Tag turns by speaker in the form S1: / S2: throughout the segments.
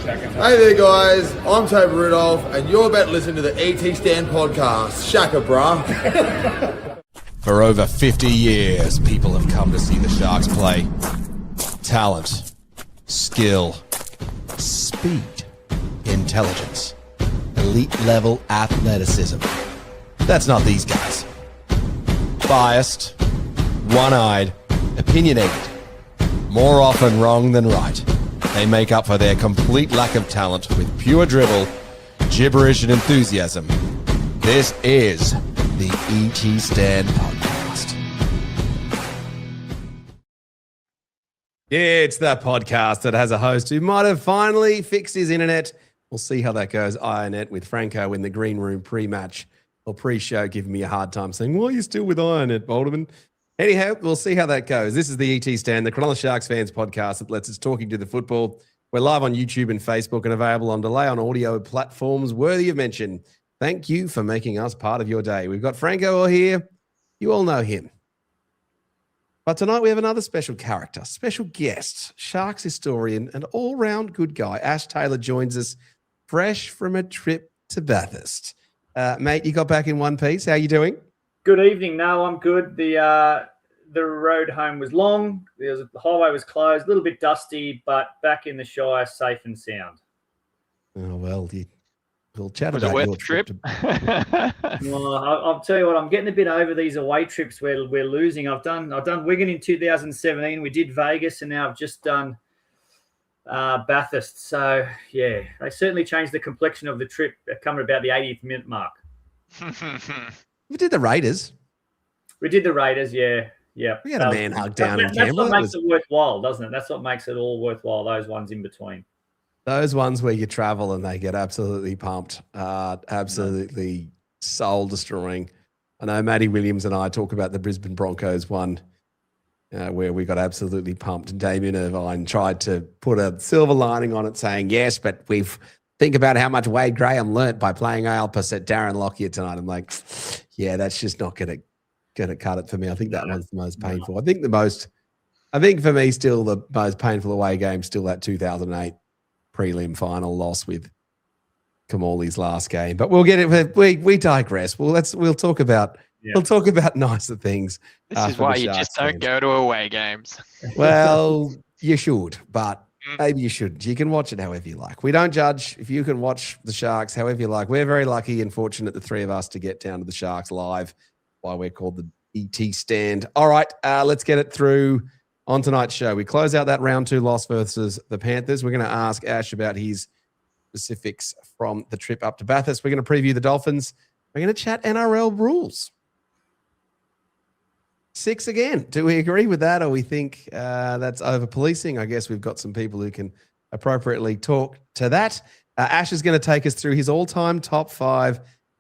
S1: Hey there, guys. I'm Toby Rudolph, and you're about to listen to the ET Stand podcast. Shaka, brah.
S2: For over 50 years, people have come to see the Sharks play. Talent, skill, speed, intelligence, elite-level athleticism. That's not these guys. Biased, one-eyed, opinionated, more often wrong than right. They make up for their complete lack of talent with pure dribble, gibberish, and enthusiasm. This is the ET Stand podcast. Yeah, it's that podcast that has a host who might have finally fixed his internet. We'll see how that goes. IronNet with Franco in the green room pre-match or pre-show giving me a hard time saying, why are you still with IronNet, Balderman? Anyhow, we'll see how that goes. This is the ET Stand, the Cronulla Sharks fans podcast that lets us talking to the football. We're live on YouTube and Facebook and available on delay on audio platforms worthy of mention. Thank you for making us part of your day. We've got Franco here. You all know him. But tonight we have another special character, special guest, Sharks historian and all-round good guy. Ash Taylor joins us fresh from a trip to Bathurst. Mate, you got back in one piece. How you doing?
S3: Good evening. No, I'm good. The road home was long. The highway was closed, a little bit dusty, but back in the Shire, safe and sound.
S2: Oh, well, we'll chat
S4: was
S2: about
S4: it worth
S2: your
S4: the trip.
S3: Well, I'll tell you what, I'm getting a bit over these away trips where we're losing. I've done Wigan in 2017. We did Vegas, and now I've just done Bathurst. So, yeah, they certainly changed the complexion of the trip coming about the 80th minute mark.
S2: We did the Raiders.
S3: We did the Raiders, yeah. Yeah.
S2: We had a man hug down in
S3: That's
S2: Canberra.
S3: what makes it worthwhile, doesn't it? That's what makes it all worthwhile, those ones in between.
S2: Those ones where you travel and they get absolutely pumped, absolutely soul-destroying. I know Matty Williams and I talk about the Brisbane Broncos one where we got absolutely pumped. And Damien Irvine tried to put a silver lining on it saying, yes, but think about how much Wade Graham learnt by playing Alpus at Darren Lockyer tonight. I'm like, yeah, that's just not going to cut it for me. I think that one's the most painful. I think for me still the most painful away game still that 2008 prelim final loss with Kamali's last game. But we'll get it. We digress. We'll talk about nicer things.
S4: This is why you just don't go to away games.
S2: Well, you should, but maybe you shouldn't. You can watch it however you like. We don't judge. If you can watch the Sharks however you like. We're very lucky and fortunate, the three of us, to get down to the Sharks live, why we're called the ET Stand. All right, let's get it through on tonight's show. We close out that round 2 loss versus the Panthers. We're going to ask Ash about his specifics from the trip up to Bathurst. We're going to preview the Dolphins. We're going to chat NRL rules. 6 again. Do we agree with that, or we think that's over-policing? I guess we've got some people who can appropriately talk to that. Ash is going to take us through his all-time top 5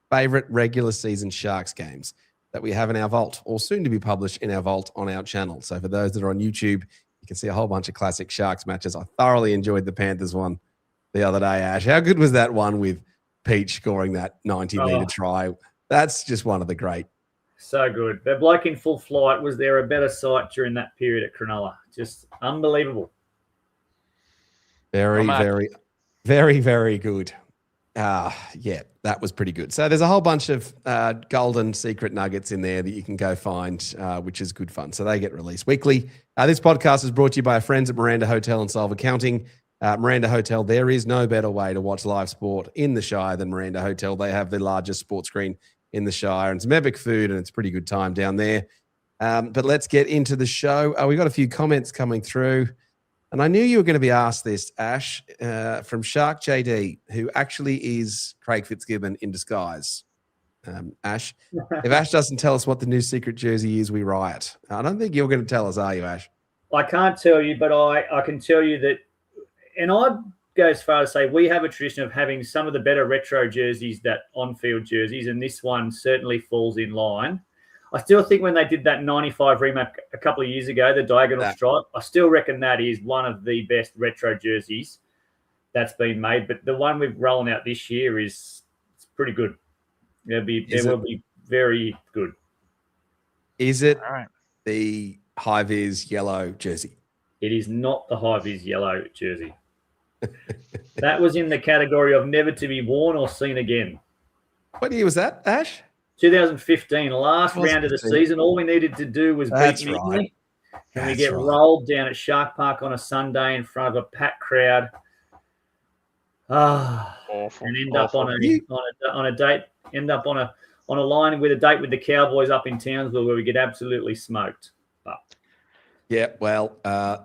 S2: favourite regular season Sharks games that we have in our vault, or soon to be published in our vault on our channel. So for those that are on YouTube, you can see a whole bunch of classic Sharks matches. I thoroughly enjoyed the Panthers one the other day, Ash. How good was that one with Peach scoring that 90-metre try? That's just one of the great.
S3: So good. The bloke in full flight, was there a better sight during that period at Cronulla? Just unbelievable.
S2: Very, very, very, very good. Yeah, that was pretty good. So there's a whole bunch of golden secret nuggets in there that you can go find, which is good fun. So they get released weekly. This podcast is brought to you by our friends at Miranda Hotel and Solve Accounting. Miranda Hotel, there is no better way to watch live sport in the Shire than Miranda Hotel. They have the largest sports screen in the Shire, and some epic food, and it's a pretty good time down there. But let's get into the show. We got a few comments coming through, and I knew you were going to be asked this, Ash, from Shark JD, who actually is Craig Fitzgibbon in disguise. Ash, if Ash doesn't tell us what the new secret jersey is, we riot. I don't think you're going to tell us, are you, Ash?
S3: I can't tell you, but I can tell you that, and I'd go as far as say we have a tradition of having some of the better retro jerseys, that on-field jerseys, and this one certainly falls in line. I still think when they did that 95 remap a couple of years ago, the diagonal stripe, I still reckon that is one of the best retro jerseys that's been made. But the one we're rolling out this year is pretty good. It will be very good.
S2: Is it the high-vis yellow jersey?
S3: It is not the high-vis yellow jersey. That was in the category of never to be worn or seen again.
S2: What year was that, Ash?
S3: 2015, last round of the season. All we needed to do was beat Manly. And we get rolled down at Shark Park on a Sunday in front of a packed crowd.
S4: Awful.
S3: And end up on a date. End up on a line with a date with the Cowboys up in Townsville where we get absolutely smoked. But
S2: yeah, well,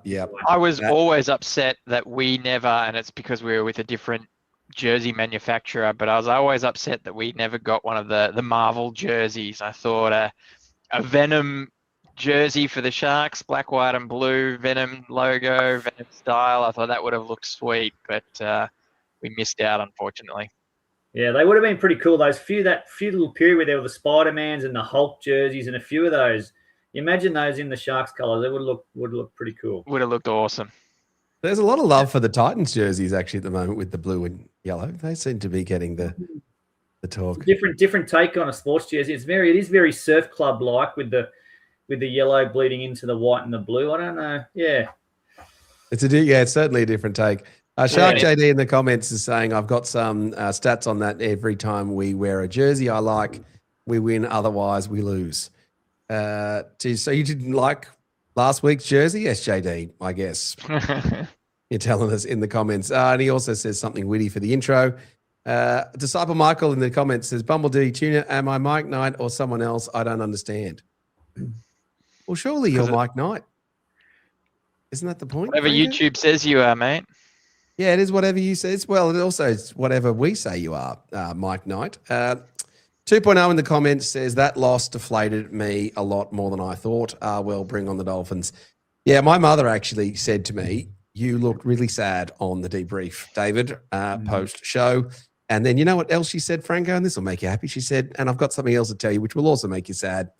S2: yeah.
S4: I was always upset that we never, and it's because we were with a different jersey manufacturer, but I was always upset that we never got one of the Marvel jerseys. I thought a Venom jersey for the Sharks, black, white, and blue, Venom logo, Venom style. I thought that would have looked sweet, but we missed out, unfortunately.
S3: Yeah, they would have been pretty cool. That few little period where there were the Spider-Mans and the Hulk jerseys and a few of those. You imagine those in the Sharks colours. They would look pretty cool.
S4: Would have looked awesome.
S2: There's a lot of love for the Titans jerseys actually at the moment with the blue and yellow. They seem to be getting the talk.
S3: Different take on a sports jersey. It is very surf club like with the yellow bleeding into the white and the blue. I don't know. Yeah.
S2: It's certainly a different take. Shark JD in the comments is saying, I've got some stats on that. Every time we wear a jersey I like, we win. Otherwise, we lose. So you didn't like last week's jersey? Yes, JD, I guess. You're telling us in the comments. And he also says something witty for the intro. Disciple Michael in the comments says, Bumblebee Tuna, am I Mike Knight or someone else? I don't understand. Well, surely you're Mike Knight. Isn't that the point?
S4: Whatever YouTube says you are, mate.
S2: Yeah, it is whatever you say. It's whatever we say you are, Mike Knight. 2.0 in the comments says, that loss deflated me a lot more than I thought. Well, bring on the Dolphins. Yeah, my mother actually said to me, you looked really sad on the debrief, David, post-show. And then you know what else she said, Franco? And this will make you happy. She said, and I've got something else to tell you, which will also make you sad.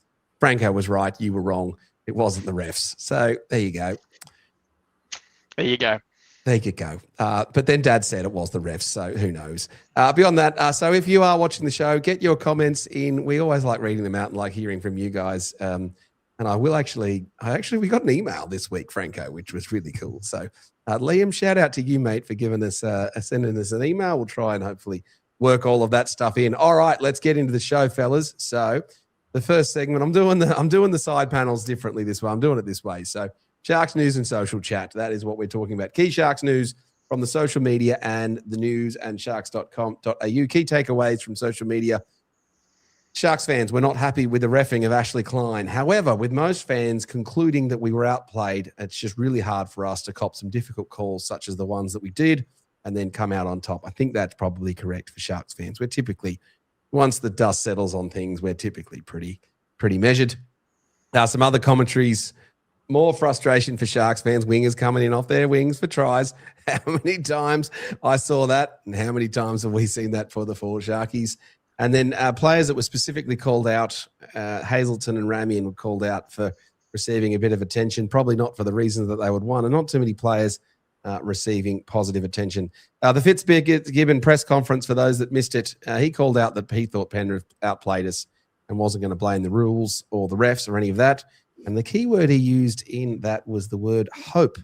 S2: Franco was right. You were wrong. It wasn't the refs. So there you go.
S4: There you go.
S2: There you go. But then Dad said it was the refs, so who knows? Beyond that, so if you are watching the show, get your comments in. We always like reading them out and like hearing from you guys. And I will we got an email this week, Franco, which was really cool. So Liam, shout out to you, mate, for giving us sending us an email. We'll try and hopefully work all of that stuff in. All right, let's get into the show, fellas. So the first segment, I'm doing the side panels differently this way. I'm doing it this way. So Sharks news and social chat. That is what we're talking about. Key Sharks news from the social media and the news and sharks.com.au. Key takeaways from social media. Sharks fans were not happy with the reffing of Ashley Klein. However, with most fans concluding that we were outplayed, it's just really hard for us to cop some difficult calls such as the ones that we did and then come out on top. I think that's probably correct for Sharks fans. We're typically, once the dust settles on things, we're typically pretty measured. Now, some other commentaries. More frustration for Sharks fans. Wingers coming in off their wings for tries. How many times I saw that and how many times have we seen that for the four Sharkies? And then players that were specifically called out, Hazelton and Ramian were called out for receiving a bit of attention, probably not for the reasons that they would want, and not too many players receiving positive attention. The Fitzgibbon press conference, for those that missed it, he called out that he thought Penrith outplayed us and wasn't going to blame the rules or the refs or any of that. And the key word he used in that was the word hope,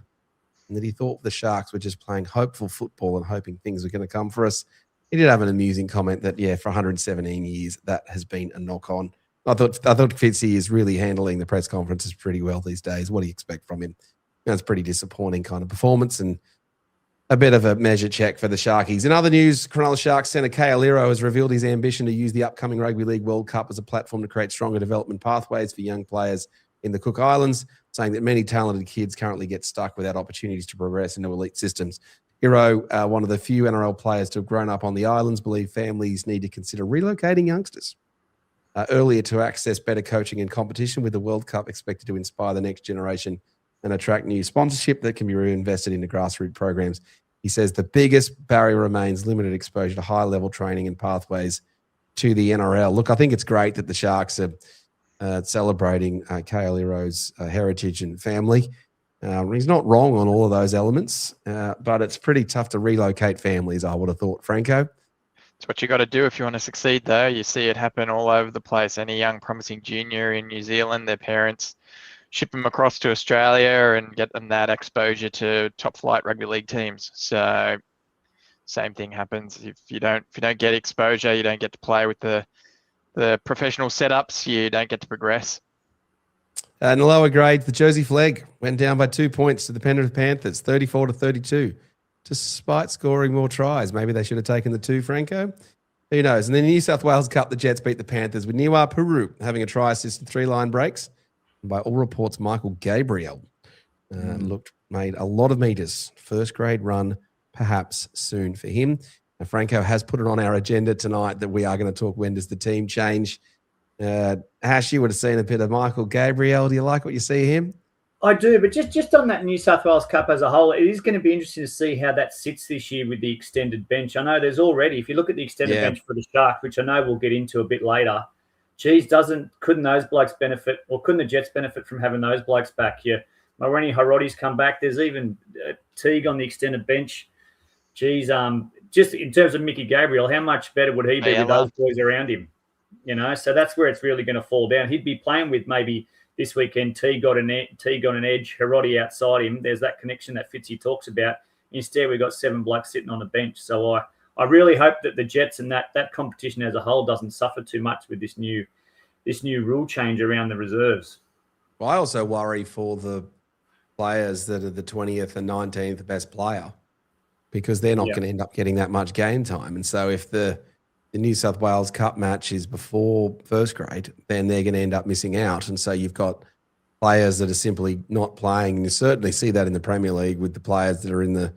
S2: and that he thought the Sharks were just playing hopeful football and hoping things were going to come for us. He did have an amusing comment that, for 117 years, that has been a knock-on. I thought Fitzy is really handling the press conferences pretty well these days. What do you expect from him? It's pretty disappointing kind of performance and a bit of a measure check for the Sharkies. In other news, Cronulla Sharks centre Kale Liro has revealed his ambition to use the upcoming Rugby League World Cup as a platform to create stronger development pathways for young players in the Cook Islands, saying that many talented kids currently get stuck without opportunities to progress into elite systems. Hero, one of the few NRL players to have grown up on the islands, believe families need to consider relocating youngsters earlier to access better coaching and competition, with the World Cup expected to inspire the next generation and attract new sponsorship that can be reinvested into grassroots programs. He says the biggest barrier remains limited exposure to high-level training and pathways to the NRL. Look, I think it's great that the Sharks are celebrating Kale Liro's heritage and family. He's not wrong on all of those elements, but it's pretty tough to relocate families, I would have thought, Franco.
S4: It's what you got to do if you want to succeed, though. You see it happen all over the place. Any young promising junior in New Zealand, their parents ship them across to Australia and get them that exposure to top flight rugby league teams. So same thing happens. If you don't get exposure, you don't get to play with the professional setups, you don't get to progress.
S2: In the lower grades, the Jersey Flag went down by 2 points to the Penrith Panthers, 34-32, despite scoring more tries. Maybe they should have taken the 2, Franco. Who knows? And then the New South Wales Cup, the Jets beat the Panthers with Niwa Puru having a try assist and 3 line breaks. And by all reports, Michael Gabriel made a lot of meters. First grade run, perhaps soon for him. And Franco has put it on our agenda tonight that we are going to talk when does the team change. Ash, you would have seen a bit of Michael Gabriel. Do you like what you see him?
S3: I do, but just on that New South Wales Cup as a whole, it is going to be interesting to see how that sits this year with the extended bench. I know there's already, if you look at the extended bench for the Sharks, which I know we'll get into a bit later, couldn't those blokes benefit, or couldn't the Jets benefit from having those blokes back here? Miranda Hotel's come back. There's even Teague on the extended bench. Just in terms of Mickey Gabriel, how much better would he be with those boys around him? So that's where it's really going to fall down. He'd be playing with maybe this weekend. Teague got an edge, Hiroti outside him. There's that connection that Fitzy talks about. Instead, we've got 7 blokes sitting on the bench. So I really hope that the Jets and that competition as a whole doesn't suffer too much with this new rule change around the reserves.
S2: Well, I also worry for the players that are the 20th and 19th best player, because they're not going to end up getting that much game time. And so if the New South Wales Cup match is before first grade, then they're going to end up missing out. And so you've got players that are simply not playing. And you certainly see that in the Premier League with the players that are in the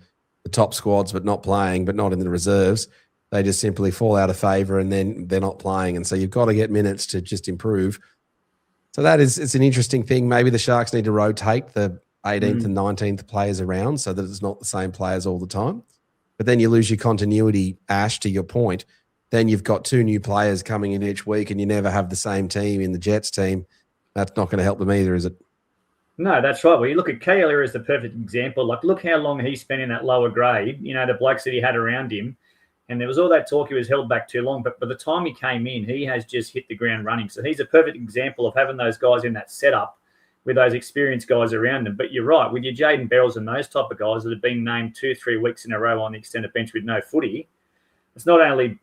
S2: top squads but not playing, but not in the reserves. They just simply fall out of favour and then they're not playing. And so you've got to get minutes to just improve. So it's an interesting thing. Maybe the Sharks need to rotate the 18th and 19th players around so that it's not the same players all the time. But then you lose your continuity, Ash, to your point. Then you've got 2 new players coming in each week and you never have the same team in the Jets team. That's not going to help them either, is it?
S3: No, that's right. Well, you look at Kaler as the perfect example. Like, look how long he spent in that lower grade, the blokes that he had around him. And there was all that talk he was held back too long. But by the time he came in, he has just hit the ground running. So he's a perfect example of having those guys in that setup with those experienced guys around them. But you're right, with your Jaden Berrells and those type of guys that have been named 2-3 weeks in a row on the extended bench with no footy, it's not only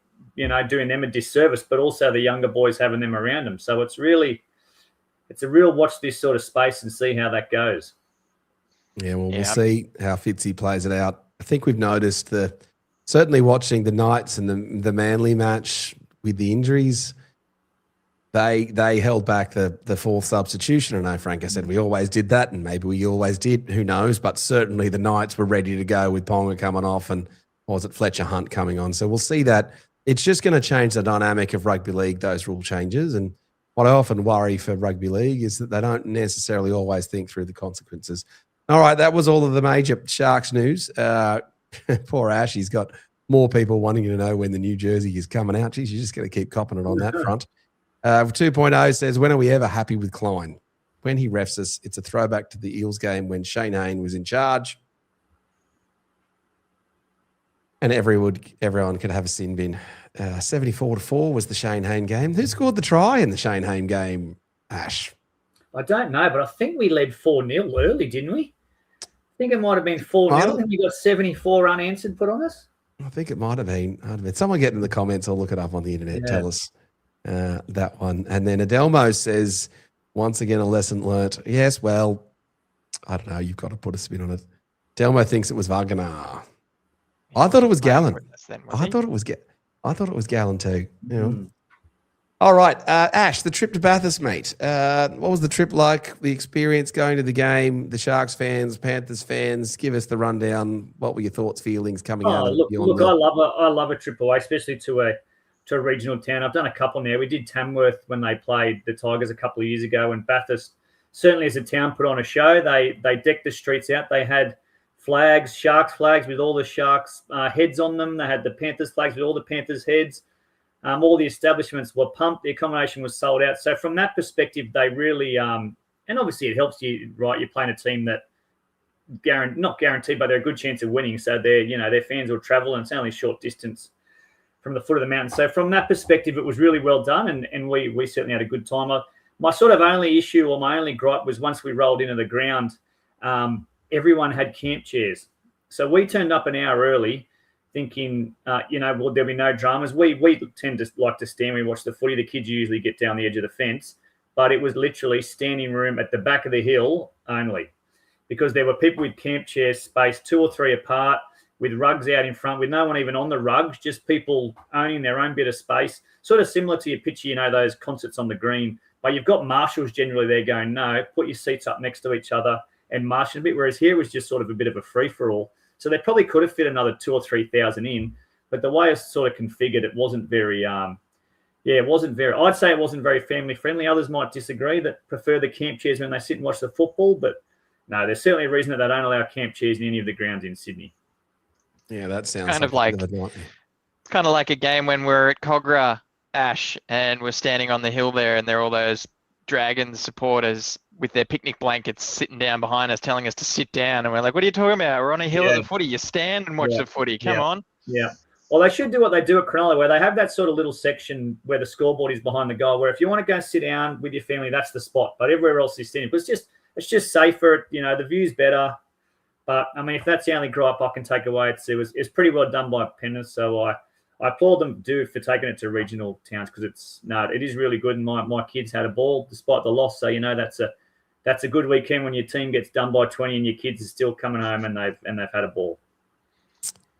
S3: doing them a disservice, but also the younger boys having them around them. So it's a real watch this sort of space and see how that goes.
S2: Yeah, well, we'll see how Fitzy plays it out. I think we've noticed certainly watching the Knights and the Manly match with the injuries, they held back the fourth substitution. I know Franco said we always did that, and maybe we always did. Who knows? But certainly the Knights were ready to go with Ponga coming off and, or was it Fletcher Hunt coming on? So we'll see that. It's just going to change the dynamic of rugby league, those rule changes. And what I often worry for rugby league is that they don't necessarily always think through the consequences. All right, that was all of the major Sharks news. Poor Ash, he's got more people wanting to know when the new jersey is coming out. Geez, you're just going to keep copping it on that front. 2.0 says, when are we ever happy with Klein? When he refs us, it's a throwback to the Eels game when Shane Hayne was in charge. And everyone could have a sin bin. 74-4 was the Shane Hayne game. Who scored the try in the Shane Hayne game, Ash?
S3: I don't know, but I think we led 4-0 early, didn't we? I think it might have been 4-0 and we got 74 unanswered put on us.
S2: I think it might have been. Someone get in the comments or look it up on the internet. Yeah. Tell us that one. And then Adelmo says, once again, a lesson learnt. Yes, well, I don't know. You've got to put a spin on it. Adelmo thinks it was Wagner. I thought it was Gallen. I thought it was Gallen too. You know. All right, Ash, the trip to Bathurst, mate. What was the trip like? The experience going to the game, the Sharks fans, Panthers fans. Give us the rundown. What were your thoughts, feelings coming out?
S3: Look, I love a trip away, especially to a regional town. I've done a couple now. We did Tamworth when they played the Tigers a couple of years ago, and Bathurst certainly as a town put on a show. They decked the streets out. They had flags, Sharks flags with all the Sharks heads on them. They had the Panthers flags with all the Panthers heads. All the establishments were pumped. The accommodation was sold out. So from that perspective, they really and obviously it helps you, right? You're playing a team that not guaranteed, but they're a good chance of winning. So their fans will travel, and it's only a short distance from the foot of the mountain. So from that perspective, it was really well done, and we certainly had a good time. My sort of only issue or my only gripe was once we rolled into the ground, everyone had camp chairs. So we turned up an hour early, thinking, well, there'll be no dramas. We tend to like to stand. We watch the footy. The kids usually get down the edge of the fence, but it was literally standing room at the back of the hill only, because there were people with camp chairs spaced 2 or 3 apart, with rugs out in front, with no one even on the rugs, just people owning their own bit of space. Sort of similar to your picture, those concerts on the green. But you've got marshals generally there going, no, put your seats up next to each other and marshal a bit. Whereas here was just sort of a bit of a free-for-all. So they probably could have fit another 2,000 or 3,000 in, but the way it's sort of configured, it wasn't very, I'd say it wasn't very family friendly. Others might disagree, that prefer the camp chairs when they sit and watch the football, but no, there's certainly a reason that they don't allow camp chairs in any of the grounds in Sydney.
S2: Yeah, that sounds
S4: kind of like a game when we're at Cogra, Ash, and we're standing on the hill there, and there are all those Dragons supporters with their picnic blankets sitting down behind us, telling us to sit down, and we're like, "What are you talking about? We're on a hill at the footy. You stand and watch the footy. Come on."
S3: Yeah. Well, they should do what they do at Cronulla, where they have that sort of little section where the scoreboard is behind the goal, where if you want to go sit down with your family, that's the spot. But everywhere else is standing. But it's just safer. The view's better. But I mean, if that's the only gripe I can take away, it's pretty well done by Penrith. So I applaud them for taking it to regional towns, because it is really good. And my kids had a ball despite the loss. So that's a good weekend when your team gets done by 20 and your kids are still coming home and they've had a ball.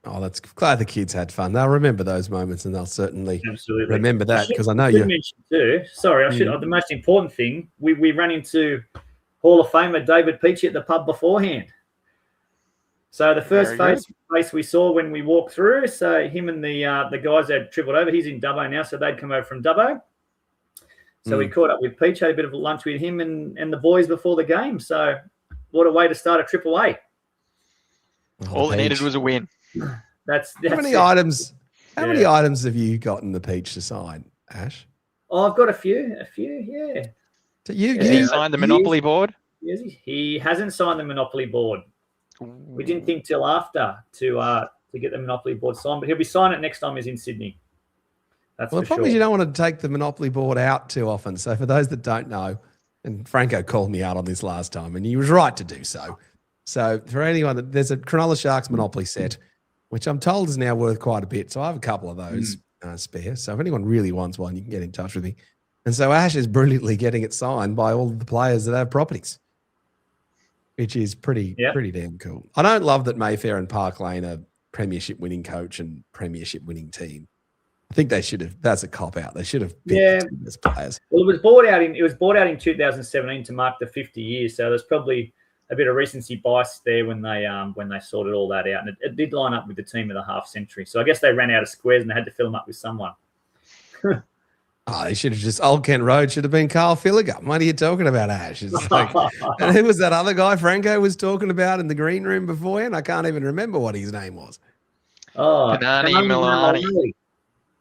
S2: Oh, that's glad the kids had fun. They'll remember those moments, and they'll certainly
S3: absolutely
S2: remember that, because I know
S3: you mentioned too. Sorry, the most important thing, we ran into Hall of Famer David Peachy at the pub beforehand. So the first face we saw when we walked through, so him and the guys had travelled over. He's in Dubbo now, so they'd come over from Dubbo. So we caught up with Peach, had a bit of a lunch with him and the boys before the game. So what a way to start a Triple A.
S4: All it needed was a win.
S3: That's
S2: how many items have you gotten the Peach to sign, Ash?
S3: Oh, I've got a few, yeah.
S2: So
S4: Did he sign the Monopoly board?
S3: Yes, he hasn't signed the Monopoly board. We didn't think till after to get the Monopoly board signed, but he'll be signing it next time he's in Sydney. That's
S2: the problem is you don't want to take the Monopoly board out too often. So for those that don't know, and Franco called me out on this last time, and he was right to do so. So for anyone, there's a Cronulla Sharks Monopoly set, which I'm told is now worth quite a bit. So I have a couple of those spare. So if anyone really wants one, you can get in touch with me. And so Ash is brilliantly getting it signed by all of the players that have properties, which is pretty damn cool. I don't love that Mayfair and Park Lane are premiership winning coach and premiership winning team. I think they should have. That's a cop out. They should have picked the best players.
S3: Well, it was bought out in 2017 to mark the 50 years. So there's probably a bit of recency bias there when they sorted all that out, and it did line up with the team of the half century. So I guess they ran out of squares and they had to fill them up with someone.
S2: They should have just Old Kent Road should have been Carl Filliger. What are you talking about, Ash? It's like, and who was that other guy Franco was talking about in the green room beforehand? I can't even remember what his name was.
S3: Oh,
S4: Kanani Milani.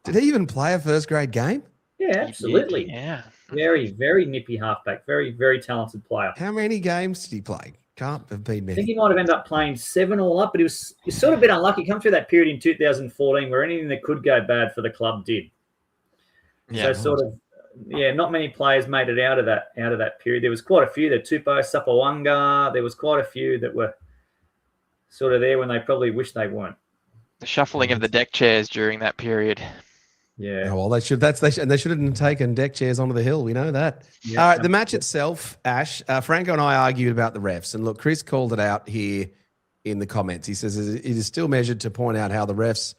S2: Did he even play a first grade game?
S3: Yeah, absolutely.
S4: Yeah.
S3: Very, very nippy halfback. Very, very talented player.
S2: How many games did he play? Can't have been many.
S3: I think he might have ended up playing 7 all up, but he's sort of been unlucky. Come through that period in 2014 where anything that could go bad for the club did.
S4: Yeah.
S3: So not many players made it out of that period. There was quite a few. The Tupou, Sapawanga. There was quite a few that were sort of there when they probably wished they weren't.
S4: The shuffling of the deck chairs during that period.
S3: Yeah.
S2: Oh, well, they shouldn't have taken deck chairs onto the hill. We know that.
S3: Yeah,
S2: All right, the match itself, Ash, Franco and I argued about the refs. And look, Chris called it out here in the comments. He says it is still measured to point out how the refs'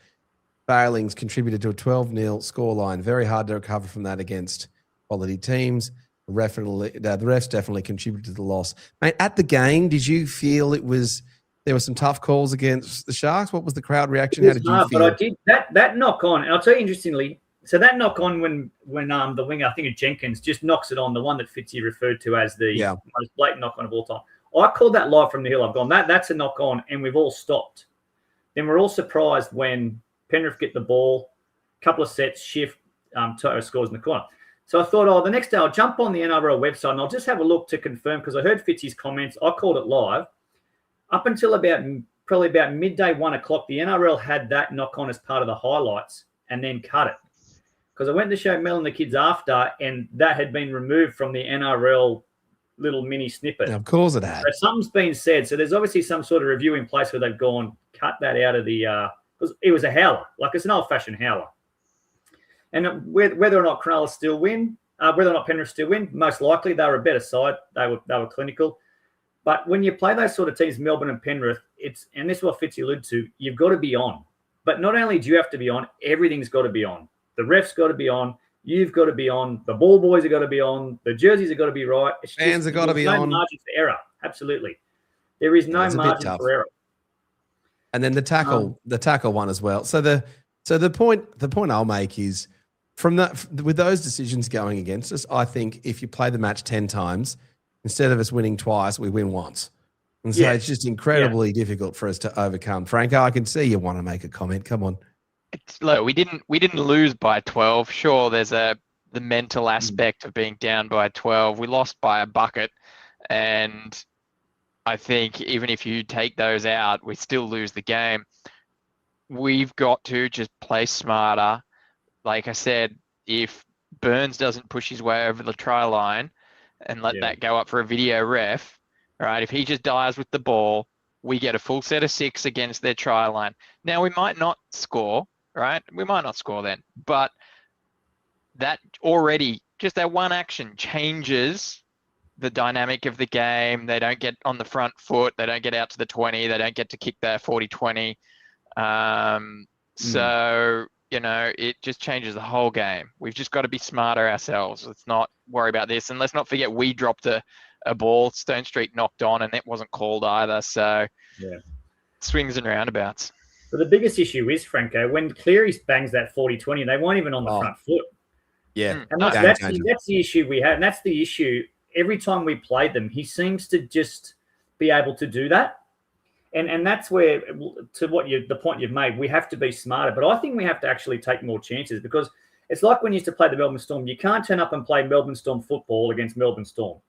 S2: failings contributed to a 12-0 scoreline. Very hard to recover from that against quality teams. The refs definitely contributed to the loss. Mate, at the game, did you feel there were some tough calls against the Sharks? What was the crowd reaction? How did you feel?
S3: But I did that knock on, and I'll tell you interestingly. So that knock on when the winger, I think it's Jenkins, just knocks it on, the one that Fitzy referred to as the most blatant knock on of all time. I called that live from the hill. I've gone that's a knock on, and we've all stopped. Then we're all surprised when Penrith get the ball, couple of sets, shift, Toto scores in the corner. So I thought, the next day I'll jump on the NRL website and I'll just have a look to confirm, because I heard Fitzy's comments. I called it live. Up until probably about midday, 1 o'clock, the NRL had that knock on as part of the highlights and then cut it. Because I went to show Mel and the kids after, and that had been removed from the NRL little mini snippet.
S2: Now, of course it had.
S3: So something's been said. So there's obviously some sort of review in place where they've gone, cut that out of the because it was a howler. Like, it's an old-fashioned howler. And whether or not Cronulla still win, whether or not Penrith still win, most likely they were a better side. They were clinical. But when you play those sort of teams, Melbourne and Penrith, and this is what Fitzy alluded to, you've got to be on. But not only do you have to be on, everything's got to be on. The ref's got to be on. You've got to be on. The ball boys have got to be on. The jerseys have got to be right.
S2: Fans have got to be on.
S3: No margin for error. Absolutely. There is no margin for error.
S2: And then the tackle one as well. So the point I'll make is with those decisions going against us, I think if you play the match 10 times, instead of us winning twice, we win once. And so it's just incredibly difficult for us to overcome. Franco, I can see you want to make a comment. Come on.
S4: Look, we didn't lose by 12. Sure, there's the mental aspect of being down by 12. We lost by a bucket, and I think even if you take those out, we still lose the game. We've got to just play smarter. Like I said, if Burns doesn't push his way over the try line and let that go up for a video ref, right? If he just dives with the ball, we get a full set of 6 against their try line. Now, we might not score, right? We might not score then, but that already, just that one action changes the dynamic of the game. They don't get on the front foot. They don't get out to the 20. They don't get to kick their 40-20. So, it just changes the whole game. We've just got to be smarter ourselves. Let's not worry about this. And let's not forget we dropped a ball. Stone Street knocked on, and it wasn't called either. So, swings and roundabouts.
S3: But the biggest issue is, Franco, when Cleary bangs that 40-20, they weren't even on the front foot.
S2: Yeah.
S3: And that's the issue we had. And that's the issue. Every time we played them, he seems to just be able to do that. And that's where, to the point you've made, we have to be smarter. But I think we have to actually take more chances, because it's like when you used to play the Melbourne Storm. You can't turn up and play Melbourne Storm football against Melbourne Storm.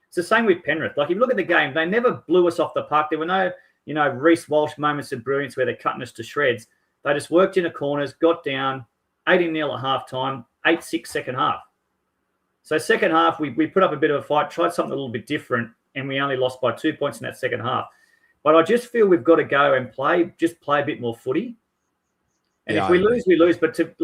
S3: It's the same with Penrith. Like, if you look at the game, they never blew us off the park. There were no, Reece Walsh moments of brilliance where they're cutting us to shreds. They just worked in the corners, got down, 18-0 at halftime, 8-6 second half. So second half, we put up a bit of a fight, tried something a little bit different, and we only lost by 2 points in that second half. But I just feel we've got to go and play a bit more footy. And if we lose, we lose. But the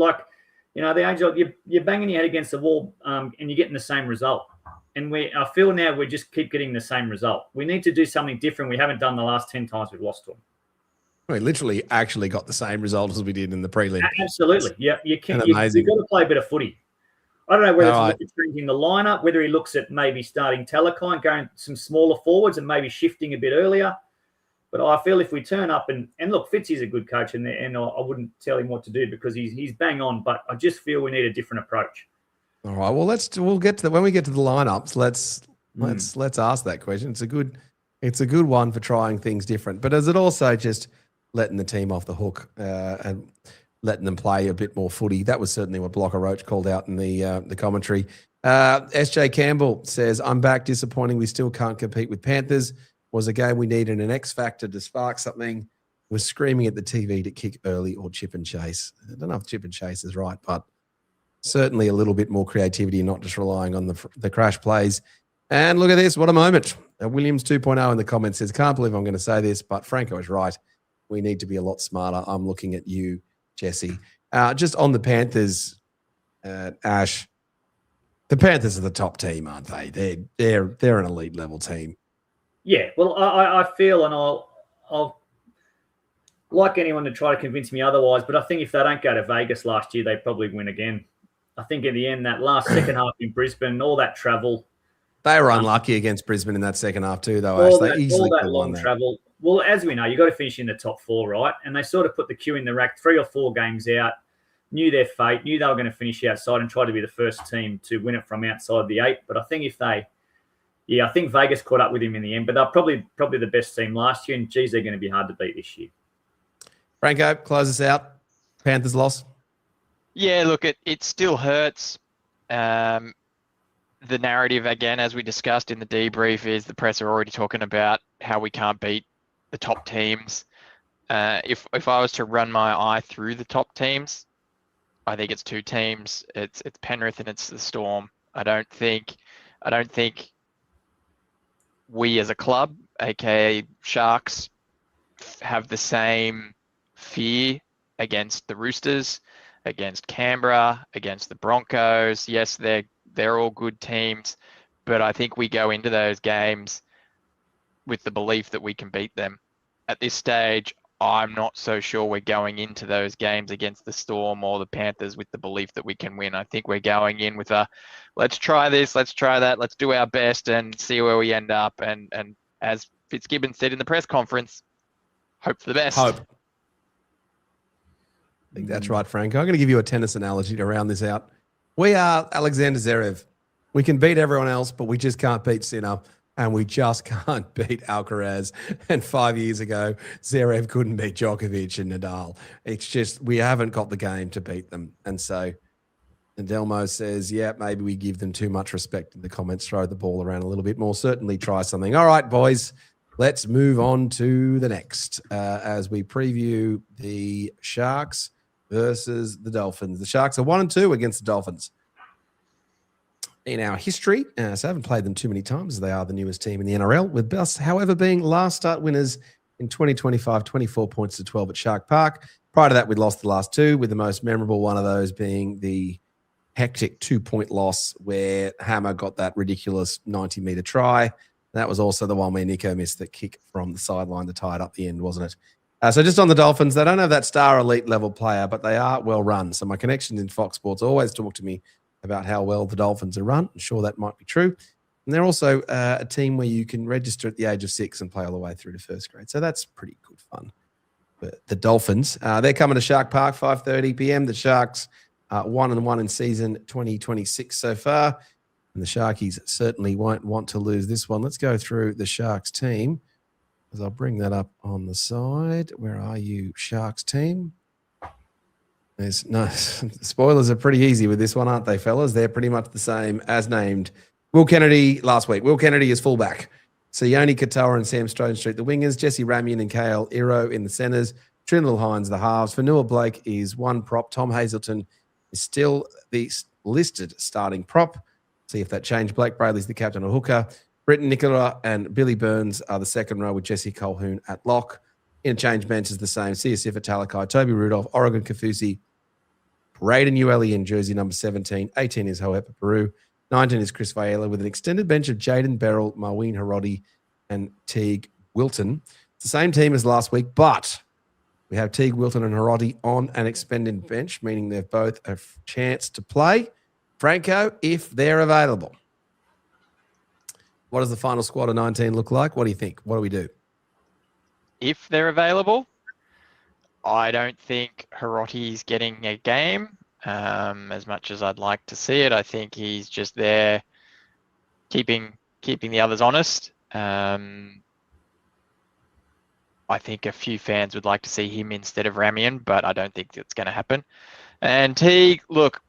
S3: Angel, you're banging your head against the wall, and you're getting the same result. And I feel now we just keep getting the same result. We need to do something different. We haven't done the last 10 times we've lost to them.
S2: We literally actually got the same result as we did in the prelim.
S3: Absolutely. Yeah, you've got to play a bit of footy. I don't know whether it's changing the lineup, whether he looks at maybe starting Talakine, going some smaller forwards and maybe shifting a bit earlier. But I feel if we turn up and look, Fitzy's a good coach, and I wouldn't tell him what to do because he's bang on. But I just feel we need a different approach.
S2: All right. Well, we'll get to when we get to the lineups. Let's ask that question. It's a good one for trying things different. But is it also just letting the team off the hook and letting them play a bit more footy? That was certainly what Blocker Roach called out in the commentary. SJ Campbell says, "I'm back. Disappointing. We still can't compete with Panthers. Was a game we needed an X factor to spark something. Was screaming at the TV to kick early or chip and chase." I don't know if chip and chase is right, but certainly a little bit more creativity and not just relying on the crash plays. And look at this. What a moment. Williams 2.0 in the comments says, "Can't believe I'm going to say this, but Franco is right. We need to be a lot smarter." I'm looking at you, Jesse. Just on the Panthers, Ash, the Panthers are the top team, aren't they? They're an elite level team.
S3: Yeah, well, I feel, and I'll like anyone to try to convince me otherwise, but I think if they don't go to Vegas last year, they probably win again. I think in the end, that last second half in Brisbane, all that travel.
S2: They were unlucky against Brisbane in that second half too, though, Ash. They easily
S3: all that long travel. Well, as we know, you've got to finish in the top 4, right? And they sort of put the queue in the rack 3 or 4 games out, knew their fate, knew they were going to finish outside and try to be the first team to win it from outside the 8. But I think I think Vegas caught up with him in the end, but they're probably the best team last year, and geez, they're going to be hard to beat this year.
S2: Franco, close us out. Panthers loss.
S4: Yeah, look, it still hurts. The narrative, again, as we discussed in the debrief, is the press are already talking about how we can't beat the top teams. If I was to run my eye through the top teams, I think it's 2 teams. It's Penrith and it's the Storm. I don't think we as a club, aka Sharks, have the same fear against the Roosters, against Canberra, against the Broncos. Yes, they're all good teams, but I think we go into those games with the belief that we can beat them. At this stage, I'm not so sure we're going into those games against the Storm or the Panthers with the belief that we can win. I think we're going in with a, let's try this, let's try that, let's do our best and see where we end up. And as Fitzgibbon said in the press conference, hope for the best.
S2: Hope. I think that's right, Franco. I'm going to give you a tennis analogy to round this out. We are Alexander Zverev. We can beat everyone else, but we just can't beat Sinner. And we just can't beat Alcaraz. And 5 years ago, Zverev couldn't beat Djokovic and Nadal. It's just, we haven't got the game to beat them. And so Delmo says, yeah, maybe we give them too much respect in the comments, throw the ball around a little bit more, certainly try something. All right, boys, let's move on to the next as we preview the Sharks versus the Dolphins. The Sharks are 1-2 against the Dolphins in our history. So I haven't played them too many times. They are the newest team in the NRL, with us, however, being last start winners in 2025, 24 points to 12 at Shark Park. Prior to that, we'd lost the last two, with the most memorable one of those being the hectic 2-point loss where Hammer got that ridiculous 90-metre try. That was also the one where Nico missed the kick from the sideline to tie it up the end, wasn't it? So just on the Dolphins, they don't have that star elite level player, but they are well run. So my connections in Fox Sports always talk to me about how well the Dolphins are run. I'm sure that might be true. And they're also a team where you can register at the age of 6 and play all the way through to first grade. So that's pretty good fun. But the Dolphins, they're coming to Shark Park, 5:30 p.m. The Sharks 1-1 in season 2026 so far. And the Sharkies certainly won't want to lose this one. Let's go through the Sharks team, because I'll bring that up on the side. Where are you, Sharks team? There's no spoilers are pretty easy with this one, aren't they, fellas? They're pretty much the same as named. Will Kennedy last week. Will Kennedy is fullback. Sione Katoa and Sam Stonestreet the wingers. Jesse Ramian and Kale Iro in the centres. Trindle Hines the halves. Fanua Blake is one prop. Tom Hazelton is still the listed starting prop. See if that changed. Blake Brayley's the captain or hooker. Britton Nicola and Billy Burns are the second row, with Jesse Colquhoun at lock. Interchange bench is the same. Siosifa Talakai, Toby Rudolph, Oregon Kafusi, Raiden Ueli in jersey number 17. 18 is Hoepa Peru. 19 is Chris Vaiela, with an extended bench of Jaden Beryl, Marween Harodi, and Teague Wilton. It's the same team as last week, but we have Teague Wilton and Harodi on an expended bench, meaning they've both a chance to play. Franco, if they're available. What does the final squad of 19 look like? What do you think? What do we do?
S4: If they're available, I don't think Hiroti's getting a game as much as I'd like to see it. I think he's just there keeping the others honest. I think a few fans would like to see him instead of Ramian, but I don't think it's going to happen. And Teague, look,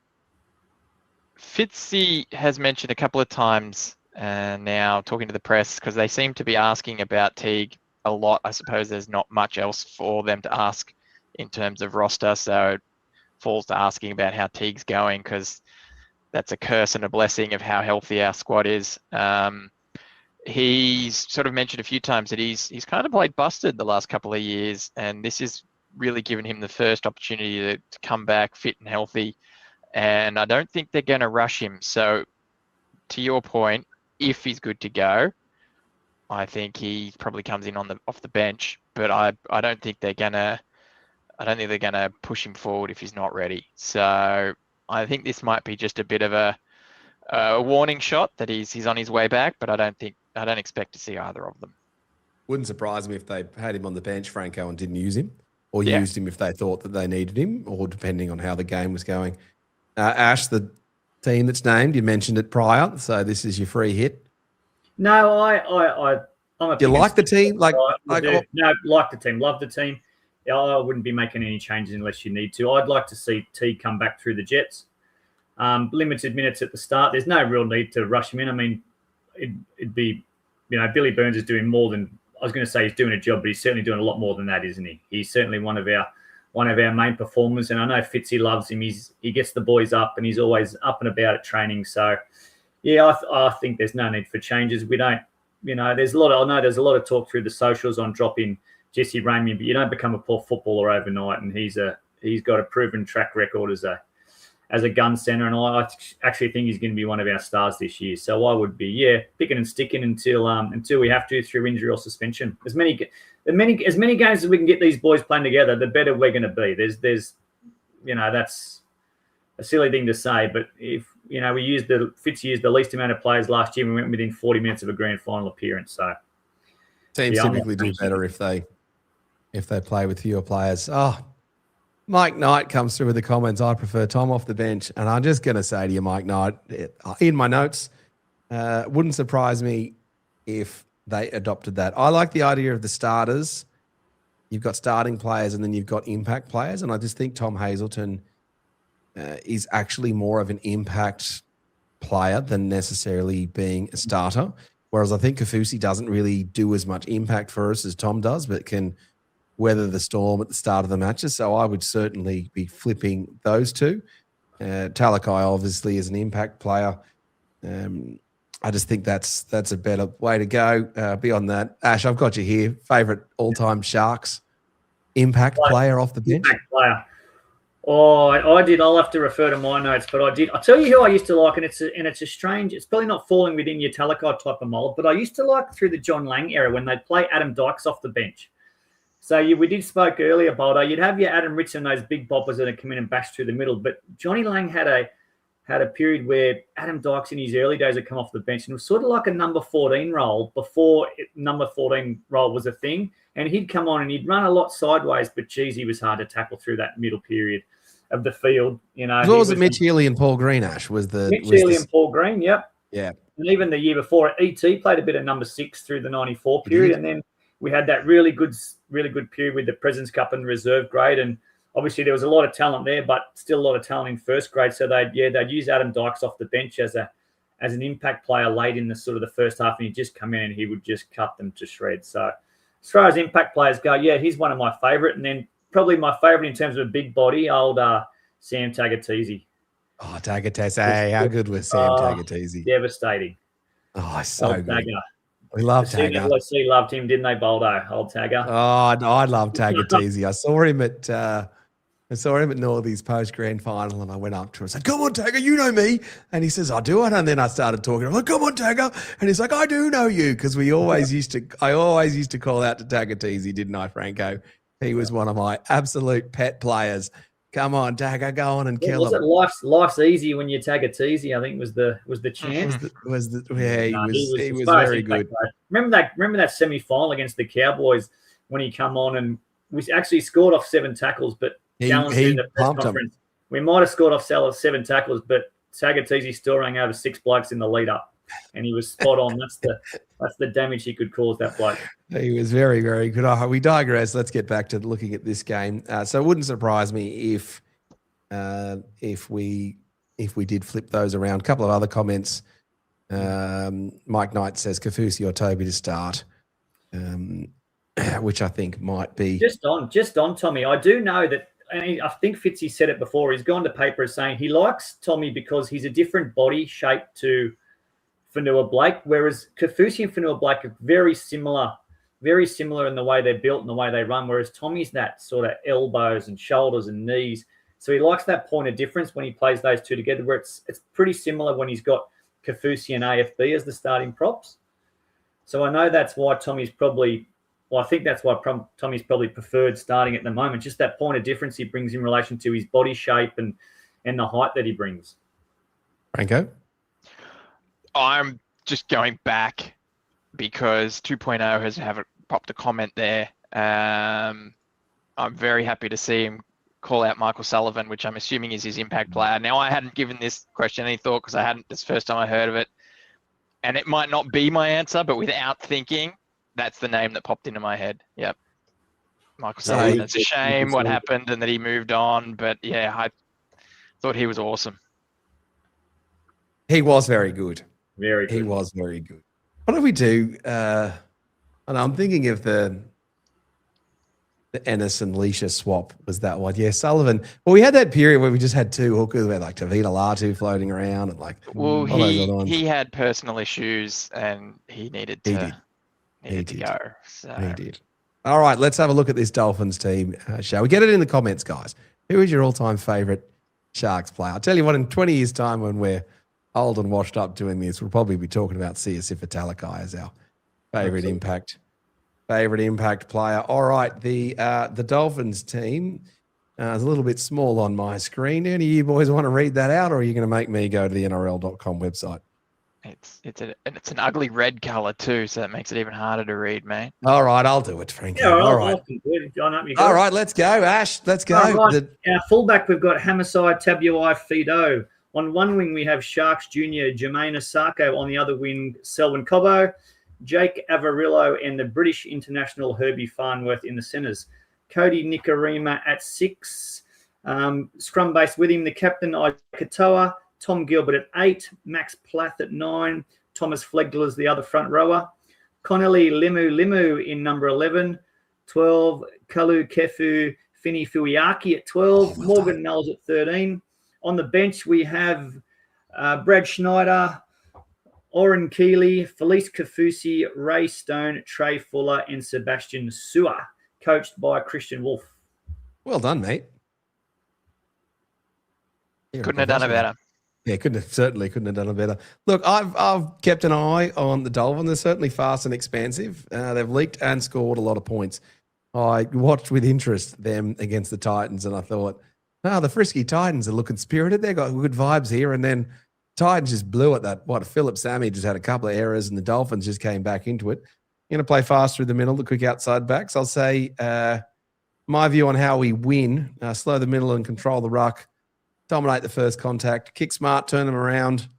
S4: Fitzy has mentioned a couple of times now talking to the press, because they seem to be asking about Teague a lot. I suppose there's not much else for them to ask in terms of roster, so it falls to asking about how Teague's going, because that's a curse and a blessing of how healthy our squad is. He's sort of mentioned a few times that he's kind of played busted the last couple of years, and this is really given him the first opportunity to come back fit and healthy, and I don't think they're going to rush him. So to your point, if he's good to go, I think he probably comes in off the bench, but I don't think they're gonna push him forward if he's not ready. So I think this might be just a bit of a warning shot that he's on his way back, but I don't expect to see either of them.
S2: Wouldn't surprise me if they had him on the bench, Franco, and didn't use him, or used him if they thought that they needed him, or depending on how the game was going. Ash, the team that's named, you mentioned it prior, so this is your free hit.
S3: No, I'm a.
S2: Do you like the team?
S3: No, like the team. Love the team. I wouldn't be making any changes unless you need to. I'd like to see T come back through the Jets. Limited minutes at the start. There's no real need to rush him in. I mean, it'd be, Billy Burns is doing more than, I was going to say he's doing a job, but he's certainly doing a lot more than that, isn't he? He's certainly one of our main performers, and I know Fitzy loves him. He gets the boys up, and he's always up and about at training. So, yeah, I think there's no need for changes. We don't, there's a lot of talk through the socials on dropping Jesse Ramian, but you don't become a poor footballer overnight, and he's a he's got a proven track record as a gun centre, and I actually think he's going to be one of our stars this year. So I would be picking and sticking until we have to through injury or suspension. As many games as we can get these boys playing together, the better we're going to be. There's that's a silly thing to say, but if Fitz used the least amount of players last year, and we went within 40 minutes of a grand final appearance. So
S2: teams typically do better if they play with fewer players. Oh, Mike Knight comes through with the comments. I prefer Tom off the bench, and I'm just going to say to you, Mike Knight, in my notes, wouldn't surprise me if they adopted that. I like the idea of the starters. You've got starting players, and then you've got impact players, and I just think Tom Hazelton is actually more of an impact player than necessarily being a starter. Whereas I think Kaufusi doesn't really do as much impact for us as Tom does, but can weather the storm at the start of the matches. So I would certainly be flipping those two. Talakai obviously is an impact player. I just think that's a better way to go. Beyond that, Ash, I've got you here. Favourite all-time Sharks impact player off the bench?
S3: Impact player. Oh, I did. I'll have to refer to my notes, but I did. I'll tell you who I used to like, and it's a strange. It's probably not falling within your Talakai type of mold, but I used to like through the John Lang era when they'd play Adam Dykes off the bench. So we did spoke earlier, Baldo. You'd have your Adam Ritson, those big boppers that come in and bash through the middle, but Johnny Lang had a period where Adam Dykes in his early days had come off the bench, and it was sort of like a number 14 role before number 14 role was a thing, and he'd come on and he'd run a lot sideways, but geez, he was hard to tackle through that middle period of the field. What
S2: was it? Mitch Healy and Paul Green, Ash?
S3: And Paul Green, yep.
S2: Yeah.
S3: And even the year before, ET played a bit of number 6 through the 94 period, and then we had that really good period with the President's Cup and reserve grade, and obviously there was a lot of talent there, but still a lot of talent in first grade. So they'd use Adam Dykes off the bench as an impact player late in the sort of the first half, and he'd just come in and he would just cut them to shreds. So as far as impact players go, he's one of my favourite, and then probably my favourite in terms of a big body, old Sam Tagatese.
S2: Oh, Tagatese. How good was Sam Tagatese?
S3: Devastating.
S2: Oh, so
S3: old
S2: good.
S3: Tagger.
S2: We love Tagger.
S3: CWC loved him, didn't they, Baldo? Old Tagger.
S2: Oh, no, I love Tagatese. I saw him at Northy's post grand final, and I went up to him and said, "Come on, Tagger, you know me." And he says, "I do." And then I started talking. I'm like, "Come on, Tagger," and he's like, "I do know you," because I always used to call out to Tagatese, didn't I, Franco? He was one of my absolute pet players. Come on, Tagger, go on and kill him.
S3: Life's easy when you tag a teasy, I think was the chant.
S2: He was very good.
S3: Remember that semi-final against the Cowboys when he come on, and we actually scored off 7 tackles, but
S2: he
S3: in the press
S2: pumped
S3: conference, we might have scored off 7 tackles, but Tagatese still rang over 6 blokes in the lead up, and he was spot on. That's the damage he could cause, that bloke.
S2: He was very, very good. Oh, we digress. Let's get back to looking at this game. So it wouldn't surprise me if we did flip those around. A couple of other comments. Mike Knight says Kaufusi or Toby to start, which I think might be
S3: just on Tommy. I do know that, and I think Fitzy said it before. He's gone to paper as saying he likes Tommy because he's a different body shape to Fonua Blake, whereas Kaufusi and Fonua Blake are very similar in the way they're built and the way they run, whereas Tommy's that sort of elbows and shoulders and knees. So he likes that point of difference when he plays those two together, where it's pretty similar when he's got Kaufusi and AFB as the starting props. So I know that's why Tommy's probably preferred starting at the moment, just that point of difference he brings in relation to his body shape and the height that he brings.
S2: Franco?
S4: I'm just going back because 2.0 has popped a comment there. I'm very happy to see him call out Michael Sullivan, which I'm assuming is his impact player. Now, I hadn't given this question any thought because this first time I heard of it. And it might not be my answer, but without thinking, that's the name that popped into my head. Yep. Michael Sullivan. It's a shame what happened and that he moved on. But yeah, I thought he was awesome.
S2: He was very good.
S3: Very good.
S2: He was very good. What do we do? And I'm thinking of the Ennis and Leisha swap was that one. Yeah, Sullivan. Well, we had that period where we just had 2 hookers. We had like Tavita Latu floating around and like.
S4: Well, he had personal issues and he needed to go. So.
S2: He did. All right, let's have a look at this Dolphins team. Shall we get it in the comments, guys? Who is your all-time favourite Sharks player? I'll tell you what, in 20 years' time when we're old and washed up doing this, we'll probably be talking about Siosifa Talakai as our favourite impact player. All right, the Dolphins team is a little bit small on my screen. Any of you boys want to read that out, or are you going to make me go to the NRL.com website?
S4: It's an ugly red color too, so that makes it even harder to read, mate.
S2: All right, I'll do it, Frankie.
S3: Yeah,
S2: all right. All right, let's go, Ash. Let's go.
S3: Right. Our fullback, we've got Hamasai Tabuai Fido. On one wing, we have Sharks Junior Jermaine Asako. On the other wing, Selwyn Cobbo, Jake Avarillo, and the British international Herbie Farnworth in the centres. Cody Nikarima at 6. Scrum base with him, the captain, Katoa. Tom Gilbert at 8, Max Plath at 9, Thomas Flegler's the other front rower, Connelly Limu in number 11, 12, Kalu Kefu Fini Fuiaki at 12, Morgan Knowles at 13. On the bench, we have Brad Schneider, Oren Keeley, Felice Kafusi, Ray Stone, Trey Fuller, and Sebastian Su'a, coached by Christian Wolf.
S2: Well done, mate.
S4: Couldn't have done it better.
S2: Yeah, certainly couldn't have done it better. Look, I've kept an eye on the Dolphins. They're certainly fast and expansive. They've leaked and scored a lot of points. I watched with interest them against the Titans, and I thought, the frisky Titans are looking spirited. They've got good vibes here. And then Titans just blew at that. Philip Sammy just had a couple of errors, and the Dolphins just came back into it. You're going to play fast through the middle, the quick outside backs. I'll say my view on how we win, slow the middle and control the ruck. Dominate the first contact, kick smart, turn them around.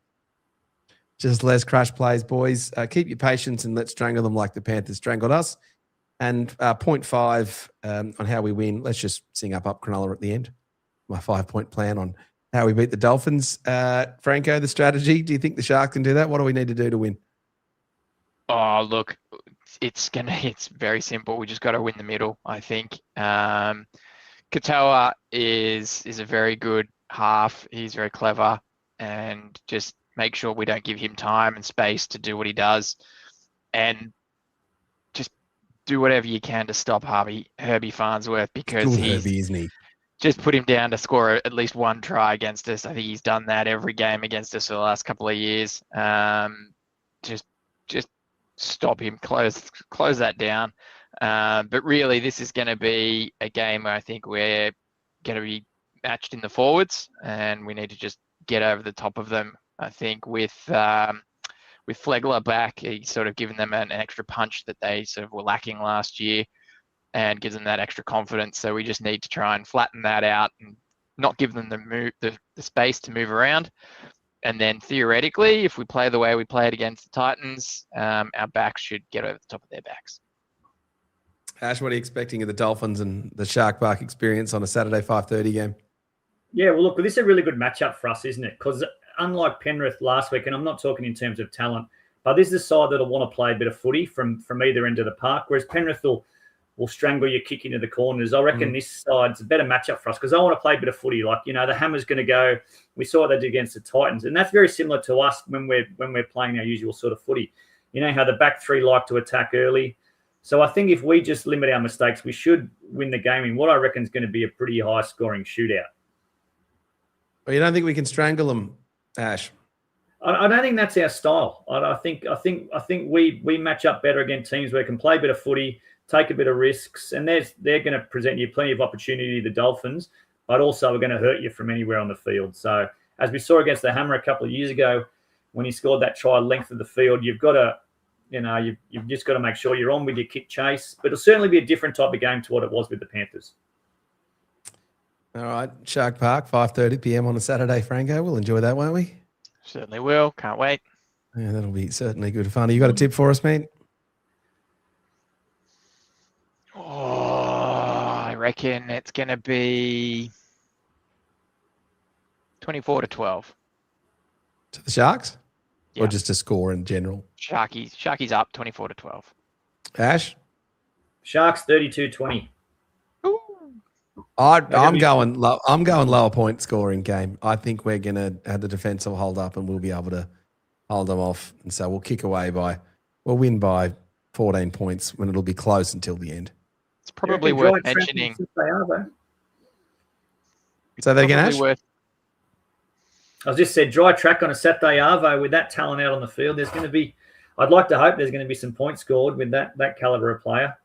S2: Just less crash plays, boys. Keep your patience and let's strangle them like the Panthers strangled us. And 0.5 on how we win. Let's just sing up Cronulla at the end. My 5-point plan on how we beat the Dolphins. Franco, the strategy. Do you think the Sharks can do that? What do we need to do to win?
S4: Oh, look, it's very simple. We just got to win the middle, I think. Katoa is a very good half. He's very clever, and just make sure we don't give him time and space to do what he does, and just do whatever you can to stop Herbie Farnsworth, because
S2: Herbie, isn't he?
S4: Just put him down to score at least one try against us. I think he's done that every game against us for the last couple of years. Just stop him, close that down. But really, this is going to be a game where I think we're going to be matched in the forwards, and we need to just get over the top of them. I think with Flegler back, he's sort of given them an extra punch that they sort of were lacking last year, and gives them that extra confidence. So we just need to try and flatten that out and not give them the space to move around. And then theoretically, if we play the way we played against the Titans, our backs should get over the top of their backs.
S2: Ash, what are you expecting of the Dolphins and the Shark Park experience on a Saturday 5:30 game?
S3: Yeah, well, look, this is a really good matchup for us, isn't it? Because unlike Penrith last week, and I'm not talking in terms of talent, but this is a side that'll want to play a bit of footy from either end of the park, whereas Penrith will strangle your kick into the corners. I reckon this side's a better matchup for us because I want to play a bit of footy. Like, the Hammer's going to go. We saw what they did against the Titans, and that's very similar to us when we're playing our usual sort of footy. You know how the back three like to attack early. So I think if we just limit our mistakes, we should win the game in what I reckon is going to be a pretty high-scoring shootout.
S2: Well, you don't think we can strangle them, Ash?
S3: I don't think that's our style. I think we match up better against teams where we can play a bit of footy, take a bit of risks, and they're going to present you plenty of opportunity, the Dolphins, but also are going to hurt you from anywhere on the field. So as we saw against the Hammer a couple of years ago, when he scored that try length of the field, you've got to, you've just got to make sure you're on with your kick chase. But it'll certainly be a different type of game to what it was with the Panthers.
S2: All right, Shark Park, 5:30 p.m. on a Saturday, Franco. We'll enjoy that, won't we?
S4: Certainly will. Can't wait.
S2: Yeah, that'll be certainly good fun. You got a tip for us, mate?
S4: Oh, I reckon it's going to be 24-12.
S2: To the Sharks?
S4: Yeah.
S2: Or just a score in general?
S4: Sharkies up 24-12.
S2: Ash?
S3: Sharks 32-20.
S2: I'm going lower point scoring game. I think we're going to have the defense will hold up and we'll be able to hold them off. And so we'll win by 14 points when it'll be close until the end.
S4: It's probably worth mentioning.
S2: So that again,
S4: Probably
S2: Ash?
S4: worth.
S3: I just said dry track on a Saturday arvo with that talent out on the field. There's going to be, I'd like to hope there's going to be some points scored with that caliber of player.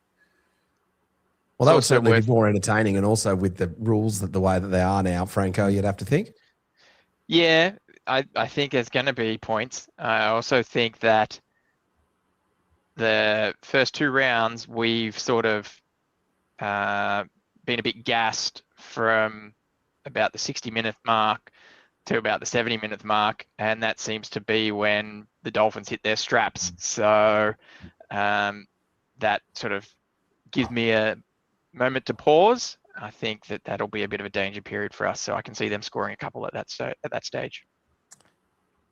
S2: Well, that would
S4: also
S2: certainly
S4: worth-
S2: be more entertaining, and also with the rules the way that they are now, Franco, you'd have to think.
S4: Yeah, I think there's going to be points. I also think that the first 2 rounds, we've sort of been a bit gassed from about the 60-minute mark to about the 70-minute mark, and that seems to be when the Dolphins hit their straps. So that sort of gives me a moment to pause. I think that that'll be a bit of a danger period for us, so I can see them scoring a couple at that stage.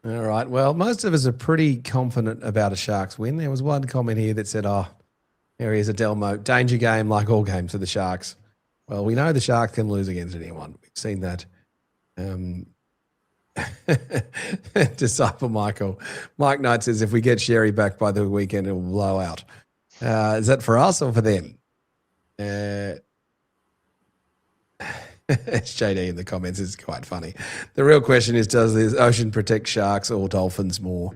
S2: All right. Well, most of us are pretty confident about a Sharks win. There was one comment here that said, there is a Delmo danger game like all games for the Sharks. Well, we know the Sharks can lose against anyone. We've seen that. Disciple Michael. Mike Knight says, if we get Sherry back by the weekend, it will blow out. Is that for us or for them? JD in the comments is quite funny. The real question is, does the ocean protect sharks or dolphins more?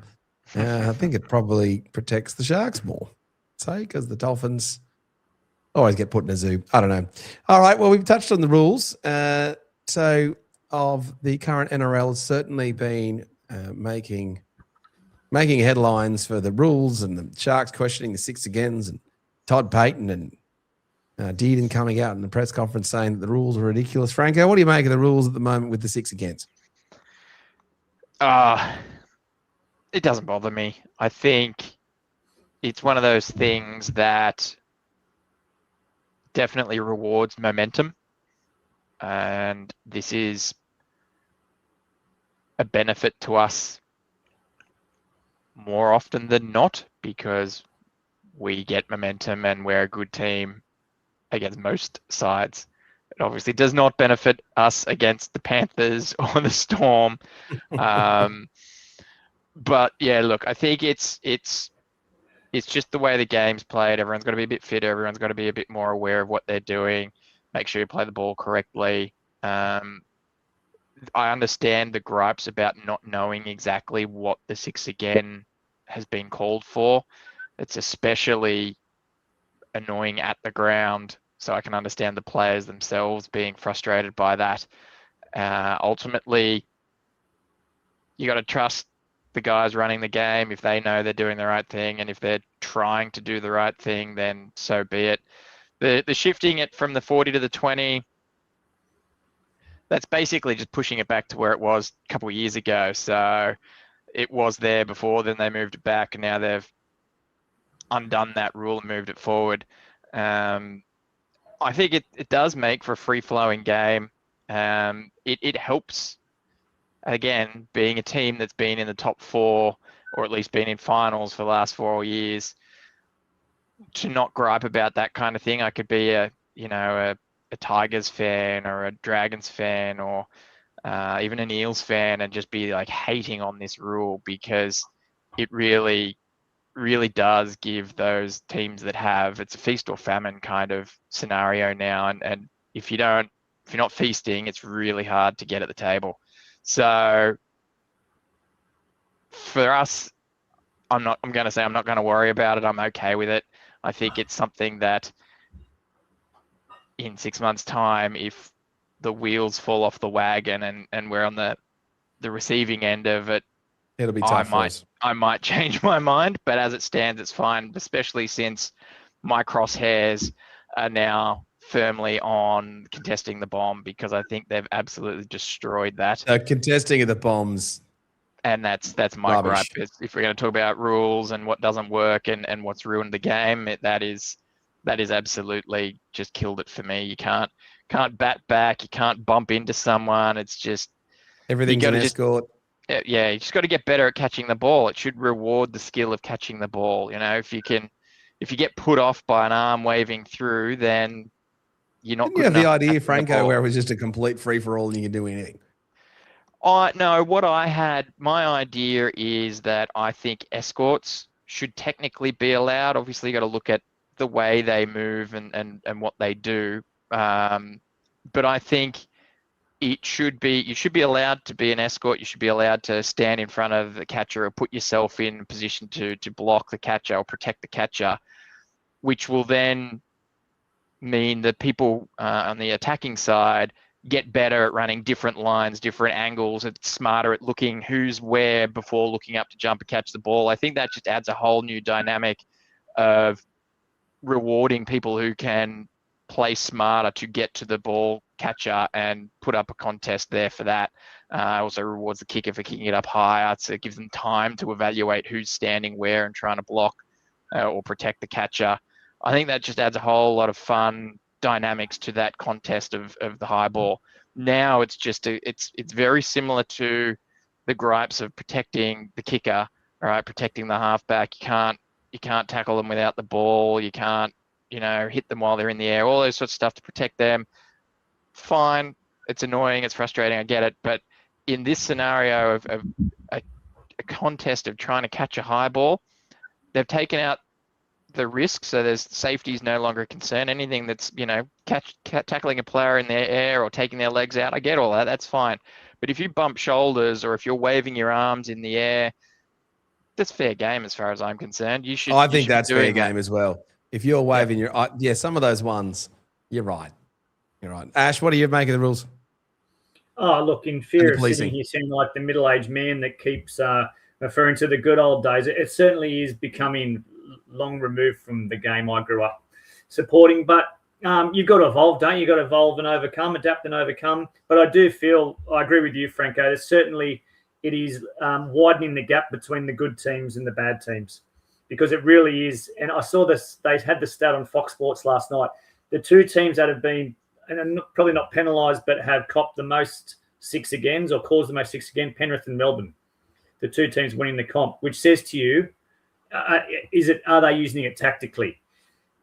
S2: I think it probably protects the sharks more, say, because the dolphins always get put in a zoo. I don't know. All right, well, we've touched on the rules. So of the current NRL has certainly been making headlines for the rules, and the Sharks questioning the 6 agains, and Todd Payton and Dearden coming out in the press conference saying that the rules are ridiculous. Franco, what do you make of the rules at the moment with the 6 against?
S4: It doesn't bother me. I think it's one of those things that definitely rewards momentum. And this is a benefit to us more often than not, because we get momentum and we're a good team against most sides. It obviously does not benefit us against the Panthers or the Storm. But yeah, look, I think it's just the way the game's played. Everyone's got to be a bit fitter. Everyone's got to be a bit more aware of what they're doing. Make sure you play the ball correctly. I understand the gripes about not knowing exactly what the 6 again has been called for. It's especially annoying at the ground, so I can understand the players themselves being frustrated by that. Ultimately, you got to trust the guys running the game. If they know they're doing the right thing, and if they're trying to do the right thing, then so be it. The shifting it from the 40 to the 20, that's basically just pushing it back to where it was a couple of years ago. So it was there before, then they moved it back, and now they've undone that rule and moved it forward. I think it does make for a free-flowing game. It helps, again, being a team that's been in the top 4, or at least been in finals for the last 4 years, to not gripe about that kind of thing. I could be a Tigers fan or a Dragons fan, or even an Eels fan, and just be like hating on this rule, because it really does give those teams that it's a feast or famine kind of scenario now. And if you're not feasting, it's really hard to get at the table. So for us, I'm not going to worry about it. I'm okay with it. I think it's something that in 6 months' time, if the wheels fall off the wagon and we're on the receiving end of it,
S2: It'll be tough for us.
S4: I might change my mind, but as it stands, it's fine, especially since my crosshairs are now firmly on contesting the bomb, because I think they've absolutely destroyed that.
S2: Contesting of the bombs.
S4: And that's my
S2: Rubbish.
S4: gripe. If we're going to talk about rules and what doesn't work and what's ruined the game, that is absolutely just killed it for me. You can't bat back. You can't bump into someone. It's just
S2: Everything's an escort.
S4: Yeah, you just got to get better at catching the ball. It should reward the skill of catching the ball. If you get put off by an arm waving through, then you're not
S2: Didn't
S4: good
S2: you have
S4: enough
S2: the
S4: at
S2: idea,
S4: catching the
S2: Franco,
S4: ball.
S2: where it was just a complete free-for-all and you can do anything?
S4: No, my idea is that I think escorts should technically be allowed. Obviously, you got to look at the way they move and what they do. But I think you should be allowed to be an escort. You should be allowed to stand in front of the catcher or put yourself in position to block the catcher or protect the catcher, which will then mean that people on the attacking side get better at running different lines, different angles, and smarter at looking who's where before looking up to jump and catch the ball. I think that just adds a whole new dynamic of rewarding people who can play smarter to get to the ball catcher and put up a contest there for that. Also rewards the kicker for kicking it up higher, so it gives them time to evaluate who's standing where and trying to block or protect the catcher. I think that just adds a whole lot of fun dynamics to that contest of the high ball. Now it's just it's very similar to the gripes of protecting the kicker, all right, protecting the halfback. You can't tackle them without the ball. You can't, hit them while they're in the air, all those sorts of stuff to protect them. Fine. It's annoying. It's frustrating. I get it. But in this scenario of a contest of trying to catch a high ball, they've taken out the risk. So there's safety is no longer a concern. Anything that's, tackling a player in their air or taking their legs out, I get all that. That's fine. But if you bump shoulders or if you're waving your arms in the air, that's fair game as far as I'm concerned.
S2: I think that's fair game as well. If you're waving some of those ones, you're right. You're right. Ash, what do you make of the rules?
S3: Oh, look, in fear of sitting here seeming like the middle-aged man that keeps referring to the good old days, it certainly is becoming long removed from the game I grew up supporting. But you've got to evolve, don't you? You've got to evolve and overcome, adapt and overcome. But I do feel, I agree with you, Franco, there's certainly it is widening the gap between the good teams and the bad teams, because it really is. And I saw this, they had the stat on Fox Sports last night. The two teams that have been, and probably not penalised, but have copped the most six agains or caused the most six again, Penrith and Melbourne. The two teams winning the comp, which says to you, are they using it tactically?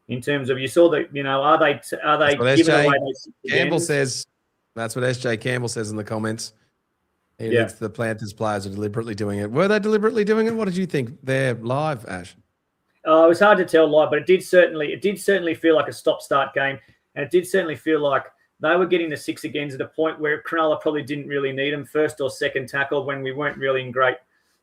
S3: In terms of, you saw that, are they giving away those
S2: Campbell says, that's what SJ Campbell says in the comments. He thinks the Panthers players are deliberately doing it. Were they deliberately doing it? What did you think? They're live, Ash.
S3: It was hard to tell live, but it did certainly feel like a stop-start game, and it did certainly feel like they were getting the six agains at a point where Cronulla probably didn't really need them, first or second tackle, when we weren't really in great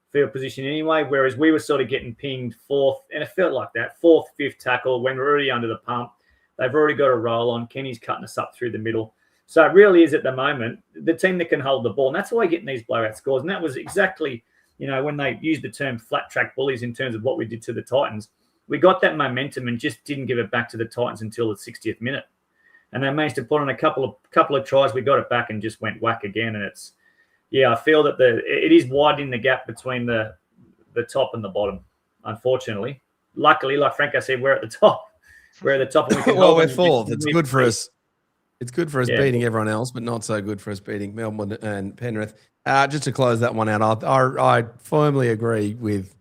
S3: field position anyway, whereas we were sort of getting pinged fourth, and it felt like that, fourth, fifth tackle, when we're already under the pump. They've already got a roll on. Kenny's cutting us up through the middle. So it really is, at the moment, the team that can hold the ball. And that's why we're getting these blowout scores. And that was exactly, when they used the term flat track bullies in terms of what we did to the Titans. We got that momentum and just didn't give it back to the Titans until the 60th minute. And they managed to put on a couple of tries. We got it back and just went whack again. And it's, I feel that it is widening the gap between the top and the bottom, unfortunately. Luckily, like Franco said, we're at the top. We're at the top. And we can
S2: well, we're fourth. It's good for us. It's good for us beating everyone else, but not so good for us beating Melbourne and Penrith. Just to close that one out, I firmly agree with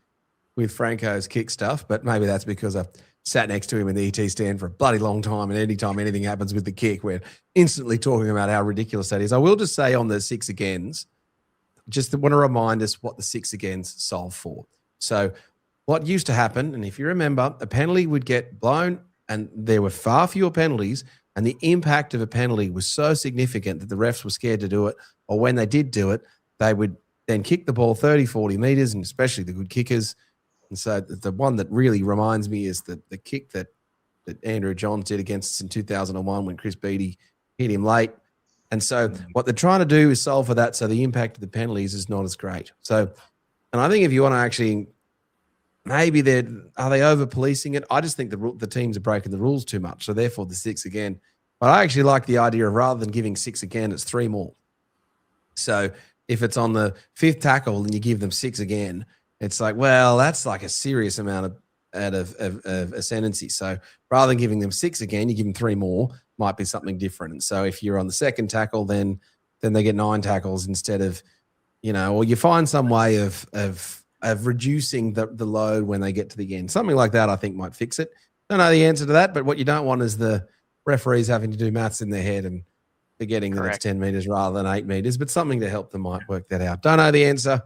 S2: Franco's kick stuff, but maybe that's because I've sat next to him in the ET stand for a bloody long time, and anytime anything happens with the kick, we're instantly talking about how ridiculous that is. I will just say on the six agains, just want to remind us what the six agains solve for. So what used to happen, and if you remember, a penalty would get blown, and there were far fewer penalties, and the impact of a penalty was so significant that the refs were scared to do it, or when they did do it, they would then kick the ball 30, 40 metres, and especially the good kickers. And so the one that really reminds me is the kick that Andrew Johns did against us in 2001 when Chris Beattie hit him late. And so what they're trying to do is solve for that, so the impact of the penalties is not as great. So, and I think if you want to actually, maybe are they over-policing it? I just think the teams are breaking the rules too much, so therefore the six again. But I actually like the idea of, rather than giving six again, it's three more. So if it's on the fifth tackle and you give them six again, it's like, well, that's like a serious amount of ascendancy. So rather than giving them six again, you give them three more, might be something different. And so if you're on the second tackle, then they get 9 tackles instead of, or you find some way of reducing the load when they get to the end. Something like that, I think, might fix it. Don't know the answer to that, but what you don't want is the referees having to do maths in their head and forgetting that it's 10 metres rather than 8 metres, but something to help them might work that out. Don't know the answer.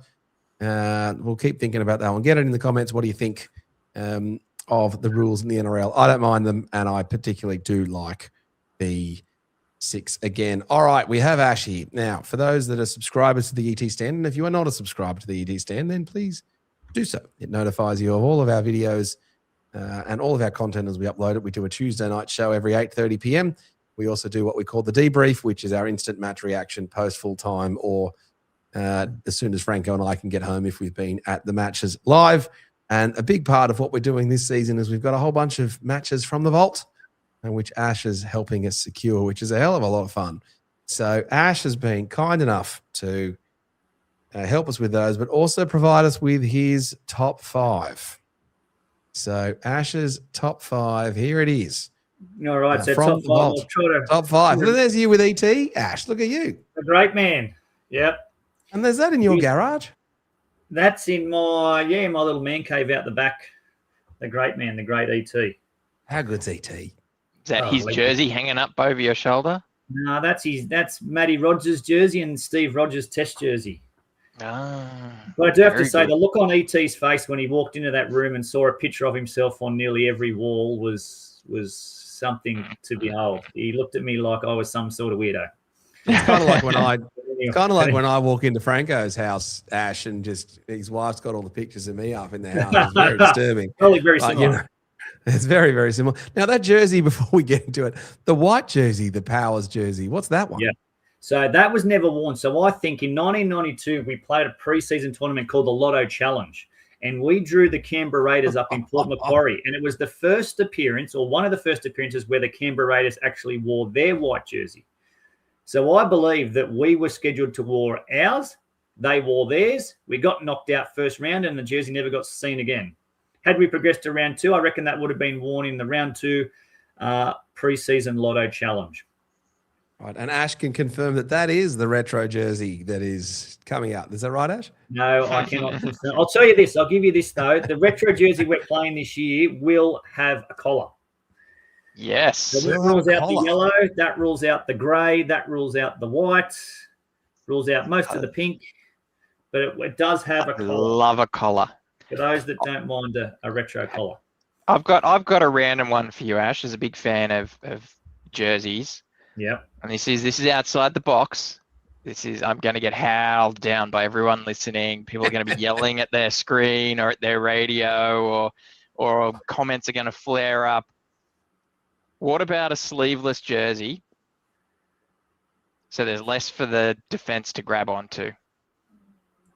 S2: We'll keep thinking about that one. Get it in the comments. What do you think of the rules in the NRL? I don't mind them, and I particularly do like the 6 again. All right, we have Ash here. Now, for those that are subscribers to the ET Stand, and if you are not a subscriber to the ET Stand, then please do so. It notifies you of all of our videos and all of our content as we upload it. We do a Tuesday night show every 8:30 p.m. We also do what we call the debrief, which is our instant match reaction post full time or as soon as Franco and I can get home if we've been at the matches live. And a big part of what we're doing this season is we've got a whole bunch of matches from the vault, and which Ash is helping us secure, which is a hell of a lot of fun. So Ash has been kind enough to help us with those, but also provide us with his top 5. So Ash's top 5, here it is.
S3: All right, so
S2: from
S3: top
S2: the
S3: 5.
S2: vault.
S3: I'll try to,
S2: Top 5. And there's you with ET. Ash, look at you.
S3: a great man. Yep.
S2: And there's that in your garage.
S3: That's in my my little man cave out the back. The great man, the great ET.
S2: How good's ET?
S4: Is that his jersey hanging up over your shoulder?
S3: No, that's Matty Rogers' jersey and Steve Rogers' test jersey.
S4: Ah,
S3: But I do have to
S4: very
S3: say,
S4: good.
S3: the look on ET's face when he walked into that room and saw a picture of himself on nearly every wall was something to behold. He looked at me like I was some sort of weirdo.
S2: It's kind of like when I walk into Franco's house, Ash, and just his wife's got all the pictures of me up in the house. It's very disturbing.
S3: Probably very
S2: But,
S3: similar.
S2: you know, it's very, very similar. Now, that jersey, before we get into it, the white jersey, the Powers jersey, what's that one?
S3: Yeah. So that was never worn. So I think in 1992, we played a pre-season tournament called the Lotto Challenge. And we drew the Canberra Raiders up in Port Macquarie. And it was the first appearance, or one of the first appearances, where the Canberra Raiders actually wore their white jersey. So I believe that we were scheduled to wear ours. They wore theirs. We got knocked out first round, and the jersey never got seen again. Had we progressed to round 2, I reckon that would have been worn in the round 2 pre-season Lotto Challenge.
S2: Right, and Ash can confirm that is the retro jersey that is coming out. Is that right, Ash?
S3: No, I cannot confirm. I'll tell you this. I'll give you this, though. The retro jersey we're playing this year will have a collar.
S4: Yes.
S3: So that rules out the yellow. That rules out the grey. That rules out the white. Rules out most of the pink. But it does have a collar.
S4: Love a collar.
S3: For those that don't mind a retro collar.
S4: I've got a random one for you, Ash. As a big fan of jerseys.
S3: Yeah.
S4: And this is outside the box. I'm going to get howled down by everyone listening. People are going to be yelling at their screen or at their radio, or comments are going to flare up. What about a sleeveless jersey? So there's less for the defense to grab onto.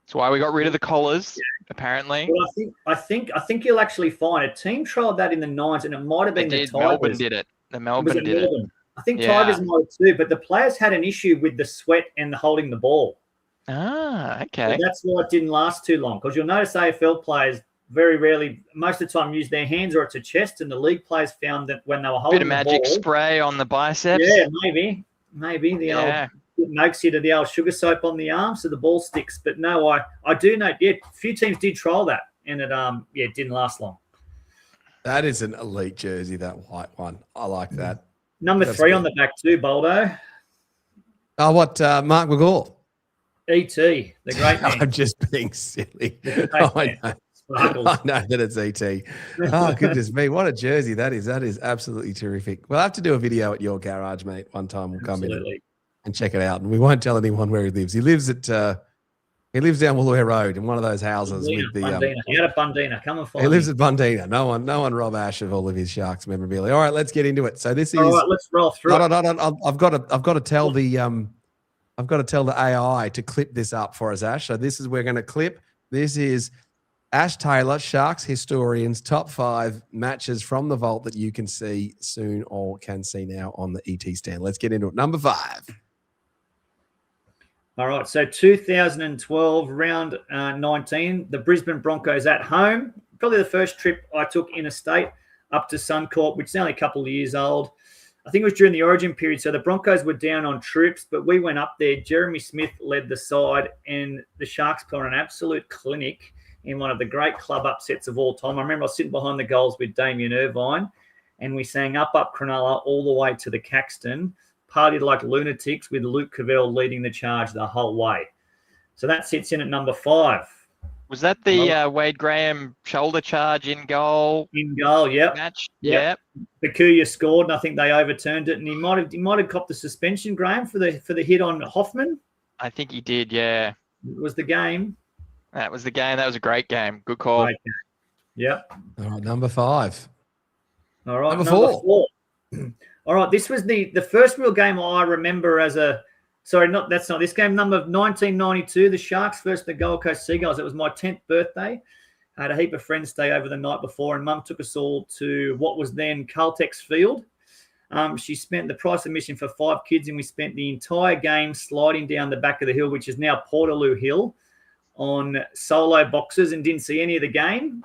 S4: That's why we got rid of the collars, apparently.
S3: Well, I think you'll actually find a team tried that in the 9s, and it might have been the Tigers.
S4: Melbourne did it. Melbourne did it.
S3: I think Tigers might have too, but the players had an issue with the sweat and the holding the ball.
S4: Ah, okay.
S3: So that's why it didn't last too long. Because you'll notice AFL players very rarely, most of the time, use their hands or it's a chest, and the league players found that when they were holding
S4: Bit of magic spray on the biceps.
S3: Yeah, maybe the old Noakes here to the old sugar soap on the arm so the ball sticks. But no, I do know, a few teams did trial that, and it didn't last long.
S2: That is an elite jersey, that white one. I like that.
S3: Number 3 on the back too, Boldo.
S2: Oh, what, Mark McGaw?
S3: E.T., the great man.
S2: I'm just being silly. I know that it's ET. Oh, goodness me. What a jersey that is. That is absolutely terrific. We'll have to do a video at your garage, mate. One time we'll come in and check it out. And we won't tell anyone where he lives. He lives down Woolooware Road in one of those houses with the
S3: Out of Bundina. Come and find
S2: He lives at Bundina. No one rob Ash of all of his Sharks memorabilia. All right, let's get into it. So this is
S3: all right, let's roll through.
S2: No, I've got to tell the AI to clip this up for us, Ash. So we're going to clip. This is Ash Taylor, Sharks historians, top 5 matches from the vault that you can see soon or can see now on the ET stand. Let's get into it. Number 5.
S3: All right, so 2012, round 19, the Brisbane Broncos at home. Probably the first trip I took interstate up to Suncorp, which is only a couple of years old. I think it was during the Origin period, so the Broncos were down on troops, but we went up there. Jeremy Smith led the side, and the Sharks put on an absolute clinic in one of the great club upsets of all time. I remember I was sitting behind the goals with Damien Irvine, and we sang Up Cronulla all the way to the Caxton, partied like lunatics with Luke Cavell leading the charge the whole way. So that sits in at number 5.
S4: Was that the Wade Graham shoulder charge in goal
S3: In goal, yep.
S4: match?
S3: Yep. Bakuya scored, and I think they overturned it. And he might have copped the suspension, Graham, for the hit on Hoffman.
S4: I think he did. Yeah,
S3: It was the game.
S4: that was the game. That was a great game. Good call.
S3: Great game. Yep.
S2: All right, number 5.
S3: All right,
S2: Number
S3: number
S2: 4.
S3: 4. All right, this was the first real game I remember as a. Sorry, that's not this game. Number 1992, the Sharks versus the Gold Coast Seagulls. It was my 10th birthday. I had a heap of friends stay over the night before, and Mum took us all to what was then Caltex Field. She spent the price of admission for 5 kids, and we spent the entire game sliding down the back of the hill, which is now Portaloo Hill, on solo boxes, and didn't see any of the game.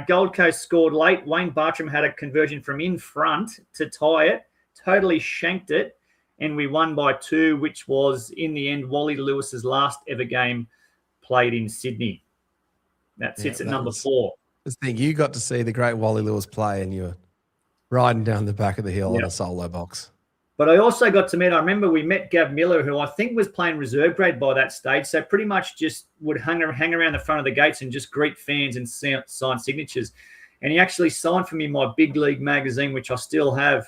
S3: Gold Coast scored late. Wayne Bartram had a conversion from in front to tie it, totally shanked it, and we won by 2, which was, in the end, Wally Lewis's last ever game played in Sydney. That sits at number 4.
S2: This thing, you got to see the great Wally Lewis play, and you were riding down the back of the hill on a solo box.
S3: But I also got to meet, I remember we met Gav Miller, who I think was playing reserve grade by that stage, so pretty much just would hang around the front of the gates and just greet fans and sign signatures. And he actually signed for me my Big League magazine, which I still have,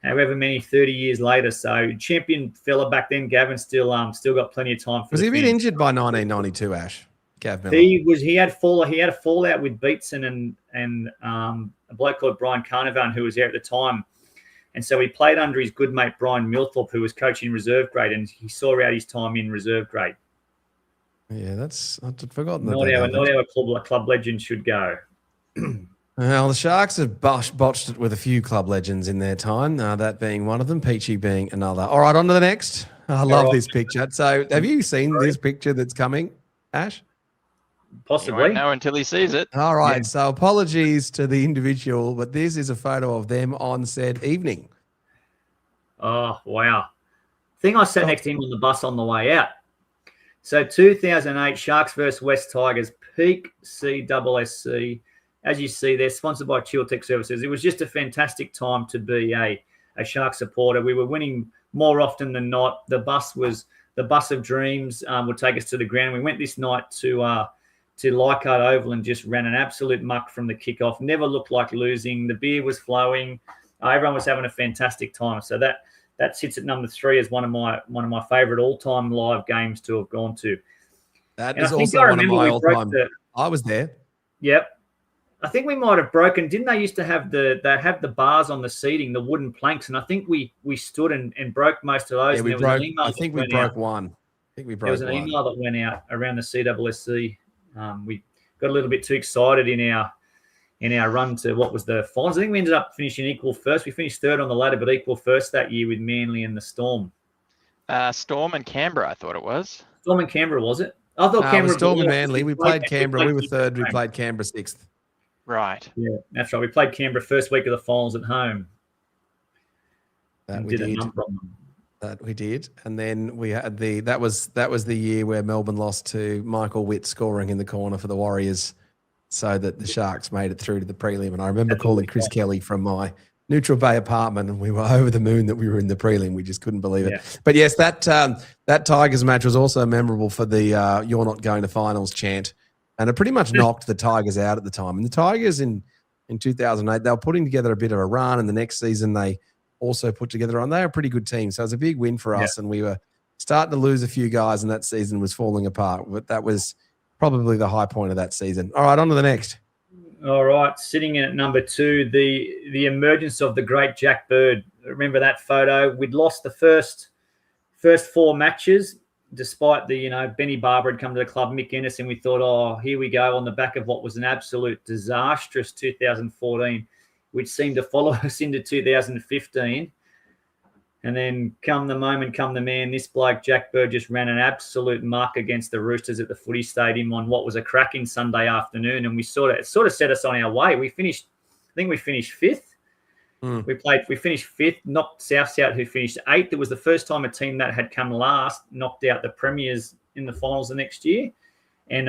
S3: however many 30 years later. So champion fella back then, Gavin, still got plenty of time for.
S2: Was he a bit injured by 1992, Ash? Gav Miller.
S3: He had a fallout with Beatson and a bloke called Brian Carnavan, who was there at the time. And so he played under his good mate Brian Milthorpe, who was coaching reserve grade, and he saw out his time in reserve grade.
S2: Yeah, I'd forgotten
S3: not how a club legend should go.
S2: Well, the Sharks have botched it with a few club legends in their time, that being one of them, Peachy being another. All right, on to the next. I love this picture. So have you seen this picture that's coming, Ash?
S3: Possibly.
S4: He won't know until he sees it.
S2: All right, so apologies to the individual, but this is a photo of them on said evening.
S3: Oh, wow. I think I sat next to him on the bus on the way out. So 2008, Sharks versus West Tigers, peak CSSC. As you see, they're sponsored by Chiltech Services. It was just a fantastic time to be a Shark supporter. We were winning more often than not. The bus of dreams would take us to the ground. We went this night to Leichhardt Oval and just ran an absolute muck from the kickoff. Never looked like losing. The beer was flowing. Everyone was having a fantastic time. So that sits at number 3 as one of my favourite all-time live games to have gone to.
S2: That is also one of my all-time. I was there.
S3: Yep. I think we might have broken. Didn't they used to have the bars on the seating, the wooden planks? And I think we stood and broke most of those.
S2: Yeah, we broke. I think we broke one. There was an
S3: email that went out around the CSSC. We got a little bit too excited in our run to what was the finals. I think we ended up finishing equal first. We finished 3rd on the ladder, but equal first that year with Manly and the Storm.
S4: Storm and Canberra, I thought it was.
S3: Storm and Canberra, was it? I thought Canberra.
S2: Storm and Manly. We played Canberra. We were 3rd. We played Canberra 6th.
S4: Right.
S3: Yeah, that's right. We played Canberra first week of the finals at home.
S2: That we did. And then we had that was the year where Melbourne lost to Michael Witt scoring in the corner for the Warriors so that the Sharks made it through to the prelim. And I remember calling Chris Kelly from my Neutral Bay apartment, and we were over the moon that we were in the prelim. We just couldn't believe it. Yeah. But yes, that Tigers match was also memorable for the "You're not going to finals" chant. And it pretty much knocked the Tigers out at the time. And the Tigers in 2008, they were putting together a bit of a run. And the next season, they also put together on. They're a pretty good team. So it was a big win for us. And we were starting to lose a few guys, and that season was falling apart. But that was probably the high point of that season. All right, on to the next.
S3: All right, sitting in at number 2, the emergence of the great Jack Bird. Remember that photo? We'd lost the first 4 matches. Despite Benny Barber had come to the club, Mick Ennis, and we thought, oh, here we go on the back of what was an absolute disastrous 2014, which seemed to follow us into 2015. And then come the moment, come the man, this bloke, Jack Bird, just ran an absolute muck against the Roosters at the footy stadium on what was a cracking Sunday afternoon. And it sort of set us on our way. I think we finished 5th. We finished 5th, knocked South, who finished 8th. It was the first time a team that had come last knocked out the Premiers in the finals the next year. And,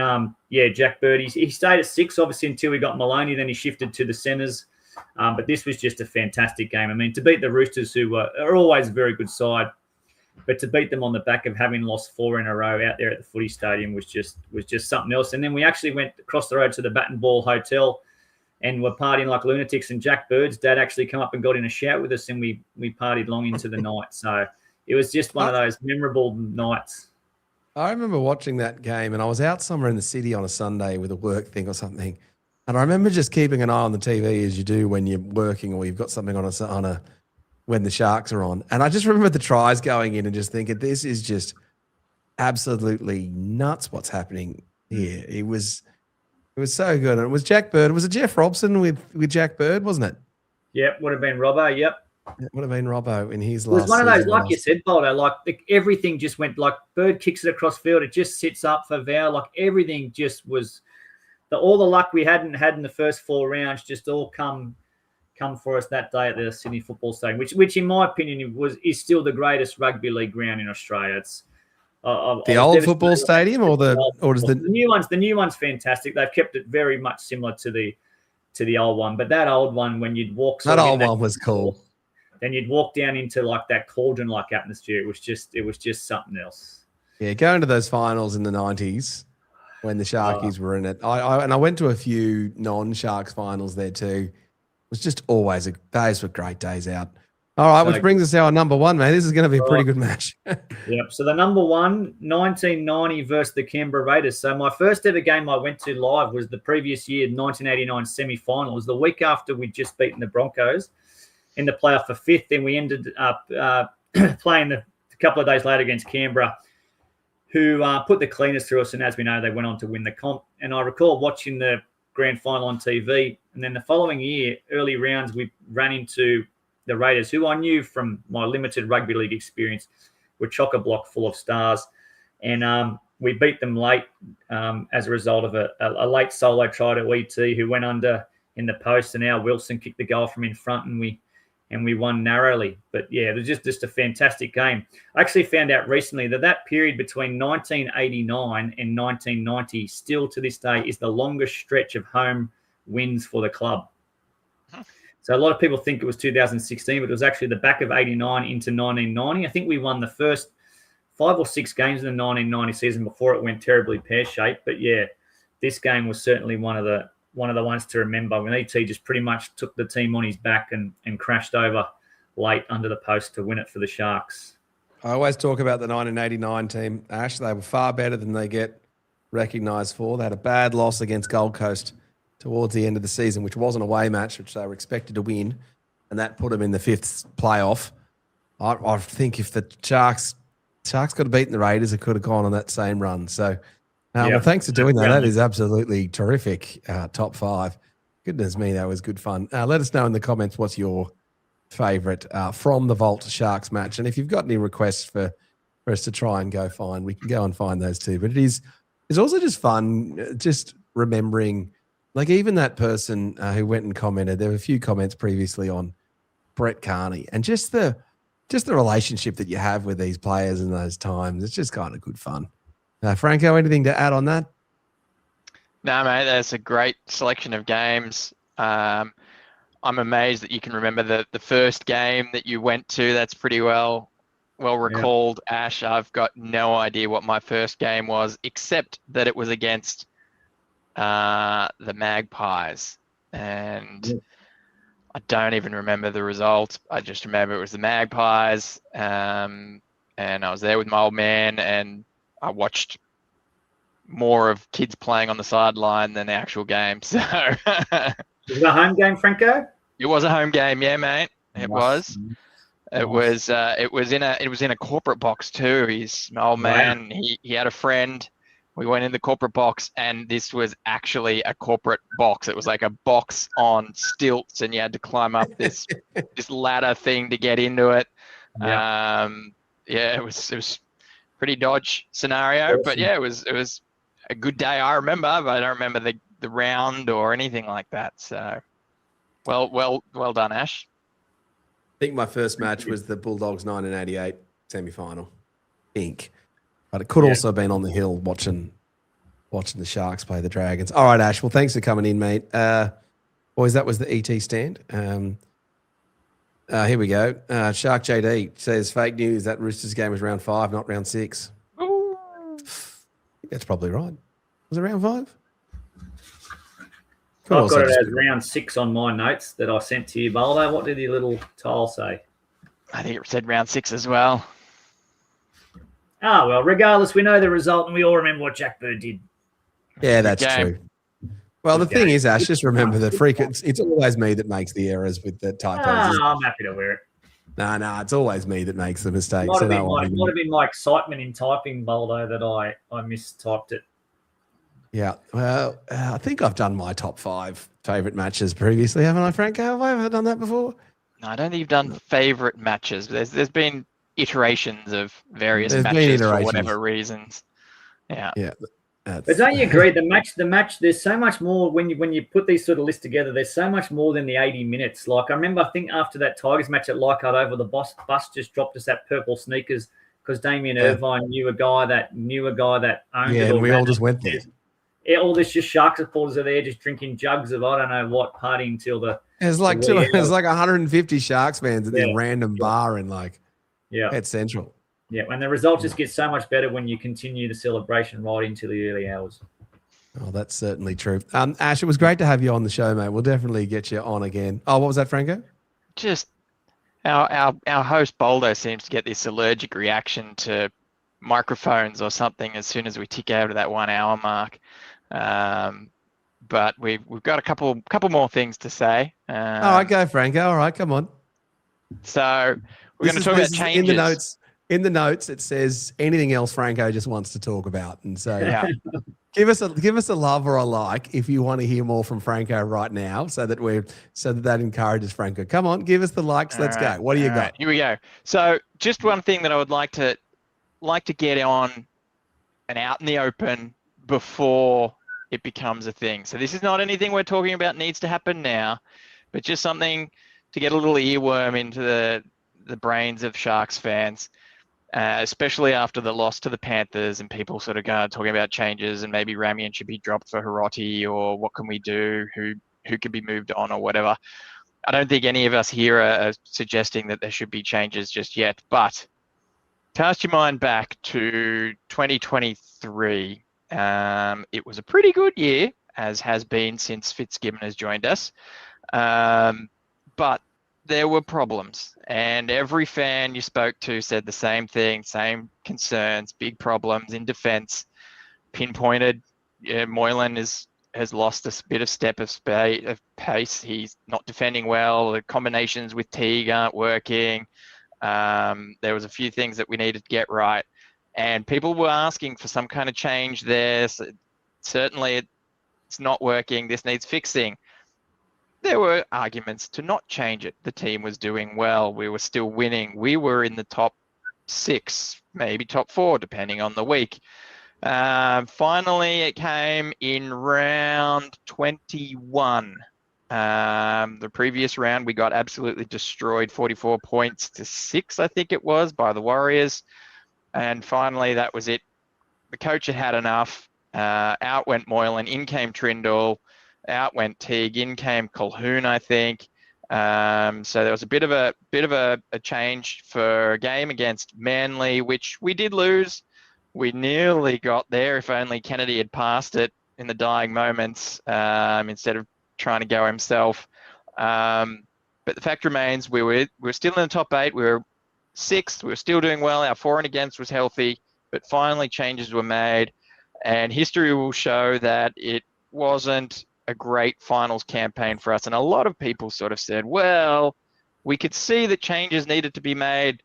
S3: Jack Bird, he stayed at 6, obviously, until we got Maloney. Then he shifted to the centres. But this was just a fantastic game. I mean, to beat the Roosters, who are always a very good side, But to beat them on the back of having lost 4 in a row out there at the footy stadium was just something else. And then we actually went across the road to the Bat and Ball Hotel and were partying like lunatics. And Jack Bird's dad actually come up and got in a shout with us, and we partied long into the night. So it was just one of those memorable nights.
S2: I remember watching that game, and I was out somewhere in the city on a Sunday with a work thing or something. And I remember just keeping an eye on the TV as you do when you're working or you've got something on a when the Sharks are on. And I just remember the tries going in and just thinking, this is just absolutely nuts what's happening here. It was so good. And it was Jack Bird. Was it Jeff Robson with Jack Bird, wasn't it?
S3: Yep, would have been Robbo, yep.
S2: It would have been Robbo in his
S3: It
S2: last
S3: was one of those,
S2: season.
S3: like you said, Boldo, like everything just went, like Bird kicks it across field, it just sits up for Val. Like everything just was, all the luck we hadn't had in the first 4 rounds just all come for us that day at the Sydney Football Stadium, which in my opinion is still the greatest rugby league ground in Australia. It's
S2: the old football stadium or the
S3: new one's the new one's fantastic. They've kept it very much similar to the old one, but that old one, when you'd walk,
S2: that old one was cool.
S3: Then you'd walk down into like that cauldron-like atmosphere. It was just something else.
S2: Yeah, going to those finals in the 90s when the Sharkies were in it. I went to a few non-Sharks finals there too. It was just always those were great days out. All right, which brings us to our number one, man. This is going to be a pretty good match.
S3: Yep. So the number one, 1990 versus the Canberra Raiders. So my first ever game I went to live was the previous year, 1989 semi-final. It was the week after we'd just beaten the Broncos in the playoff for 5th. Then we ended up playing a couple of days later against Canberra, who put the cleaners through us. And as we know, they went on to win the comp. And I recall watching the grand final on TV. And then the following year, early rounds, we ran into the Raiders, who I knew from my limited rugby league experience were chock-a-block full of stars. And we beat them late as a result of a late solo try to ET, who went under in the post, and Al Wilson kicked the goal from in front, and we won narrowly. But yeah, it was just a fantastic game. I actually found out recently that period between 1989 and 1990 still to this day is the longest stretch of home wins for the club. So a lot of people think it was 2016, but it was actually the back of 89 into 1990. I think we won the first 5 or 6 games in the 1990 season before it went terribly pear-shaped. But yeah, this game was certainly one of the ones to remember, when ET just pretty much took the team on his back and crashed over late under the post to win it for the Sharks.
S2: I always talk about the 1989 team, Ash. They were far better than they get recognised for. They had a bad loss against Gold Coast towards the end of the season, which was an away match, which they were expected to win, and that put them in the 5th playoff. I think if the Sharks could have beaten the Raiders, it could have gone on that same run. So, well, thanks for doing that. That is absolutely terrific. Top 5. Goodness me, that was good fun. Let us know in the comments what's your favourite from the Vault Sharks match, and if you've got any requests for us to try and go find, we can go and find those too. But it's also just fun, just remembering. Like even that person who went and commented, there were a few comments previously on Brett Carney, and just the relationship that you have with these players in those times. It's just kind of good fun. Franco, anything to add on that?
S4: No, mate, that's a great selection of games. I'm amazed that you can remember the first game that you went to. That's pretty well recalled. Yeah. Ash, I've got no idea what my first game was, except that it was against the Magpies, and I don't even remember the result. I just remember it was the Magpies, and I was there with my old man, and I watched more of kids playing on the sideline than the actual game. So
S3: was it a home game, Franco?
S4: It was a home game, yeah, mate. It was. It was in a corporate box too. My old man. He had a friend. We went in the corporate box, and this was actually a corporate box. It was like a box on stilts, and you had to climb up this ladder thing to get into it. Yeah, it was pretty dodge scenario, awesome. But yeah, it was a good day. I remember, but I don't remember the round or anything like that. So, well done, Ash.
S2: I think my first match was the Bulldogs 1988 semi-final. But it could also have been on the hill watching the Sharks play the Dragons. All right, Ash. Well, thanks for coming in, mate. Boys, that was the ET stand. Here we go. Shark JD says fake news that Roosters game was round 5, not round 6.
S4: Ooh.
S2: That's probably right. Was it round 5?
S3: I've got it as round 6 on my notes that I sent to you, Baldo. What did your little tile say?
S4: I think it said round 6 as well.
S3: Ah, well, regardless, we know the result and we all remember what Jack Bird did.
S2: Yeah, that's true. Well, the thing is, Ash, just remember the freak. It's always me that makes the errors with the typos.
S3: I'm happy to wear it.
S2: No, it's always me that makes the mistakes.
S3: Might have been my excitement in typing, Baldo, that I mistyped it.
S2: Yeah, well, I think I've done my top 5 favourite matches previously, haven't I, Franco? Have I ever done that before?
S4: No, I don't think you've done favourite matches. There's been iterations of various
S2: There's
S4: matches for whatever reasons. Yeah.
S3: But don't you agree? The match. There's so much more when you put these sort of lists together. There's so much more than the 80 minutes. Like I remember, I think after that Tigers match at Leichhardt Oval, the bus just dropped us that purple sneakers because Damien Irvine knew a guy that owned it.
S2: Yeah, and we all just went there.
S3: All this just Shark supporters are there just drinking jugs of I don't know what, partying until the.
S2: There's like 150 Sharks fans at this random bar in Pet Central.
S3: Yeah, and the result just gets so much better when you continue the celebration right into the early hours.
S2: Oh, that's certainly true. Ash, it was great to have you on the show, mate. We'll definitely get you on again. Oh, what was that, Franco?
S4: Just our host Boldo seems to get this allergic reaction to microphones or something as soon as we tick over to that 1 hour mark. But we've got a couple more things to say. All
S2: right, go, Franco. All right, come on.
S4: So we're going to talk about changes.
S2: In the notes, it says anything else Franco just wants to talk about, and so give us a love or a like if you want to hear more from Franco right now, so that encourages Franco. Come on, give us the likes. Let's go. What do you got?
S4: Right, here we go. So just one thing that I would like to get on and out in the open before it becomes a thing. So this is not anything we're talking about needs to happen now, but just something to get a little earworm into the brains of Sharks fans. Especially after the loss to the Panthers and people sort of talking about changes and maybe Ramian should be dropped for Hiroti or what can we do, who can be moved on or whatever. I don't think any of us here are suggesting that there should be changes just yet, but cast your mind back to 2023. It was a pretty good year, as has been since Fitzgibbon has joined us, but there were problems, and every fan you spoke to said the same thing, same concerns, big problems in defence. Pinpointed, Moylan has lost a bit of pace. He's not defending well. The combinations with Teague aren't working. There was a few things that we needed to get right, and people were asking for some kind of change there. So certainly, it's not working. This needs fixing. There were arguments to not change it. The team was doing well. We were still winning. We were in the top 6, maybe top 4, depending on the week. Finally, it came in round 21. The previous round, we got absolutely destroyed, 44 points to 6, I think it was, by the Warriors. And finally, that was it. The coach had enough. Out went Moylan, in came Trindle. Out went Teague, in came Colquhoun, I think. So there was a bit of a change for a game against Manly, which we did lose. We nearly got there if only Kennedy had passed it in the dying moments instead of trying to go himself. But the fact remains, we were still in the top 8. We were 6th. We were still doing well. Our for and against was healthy, but finally changes were made, and history will show that it wasn't a great finals campaign for us. And a lot of people sort of said, well, we could see that changes needed to be made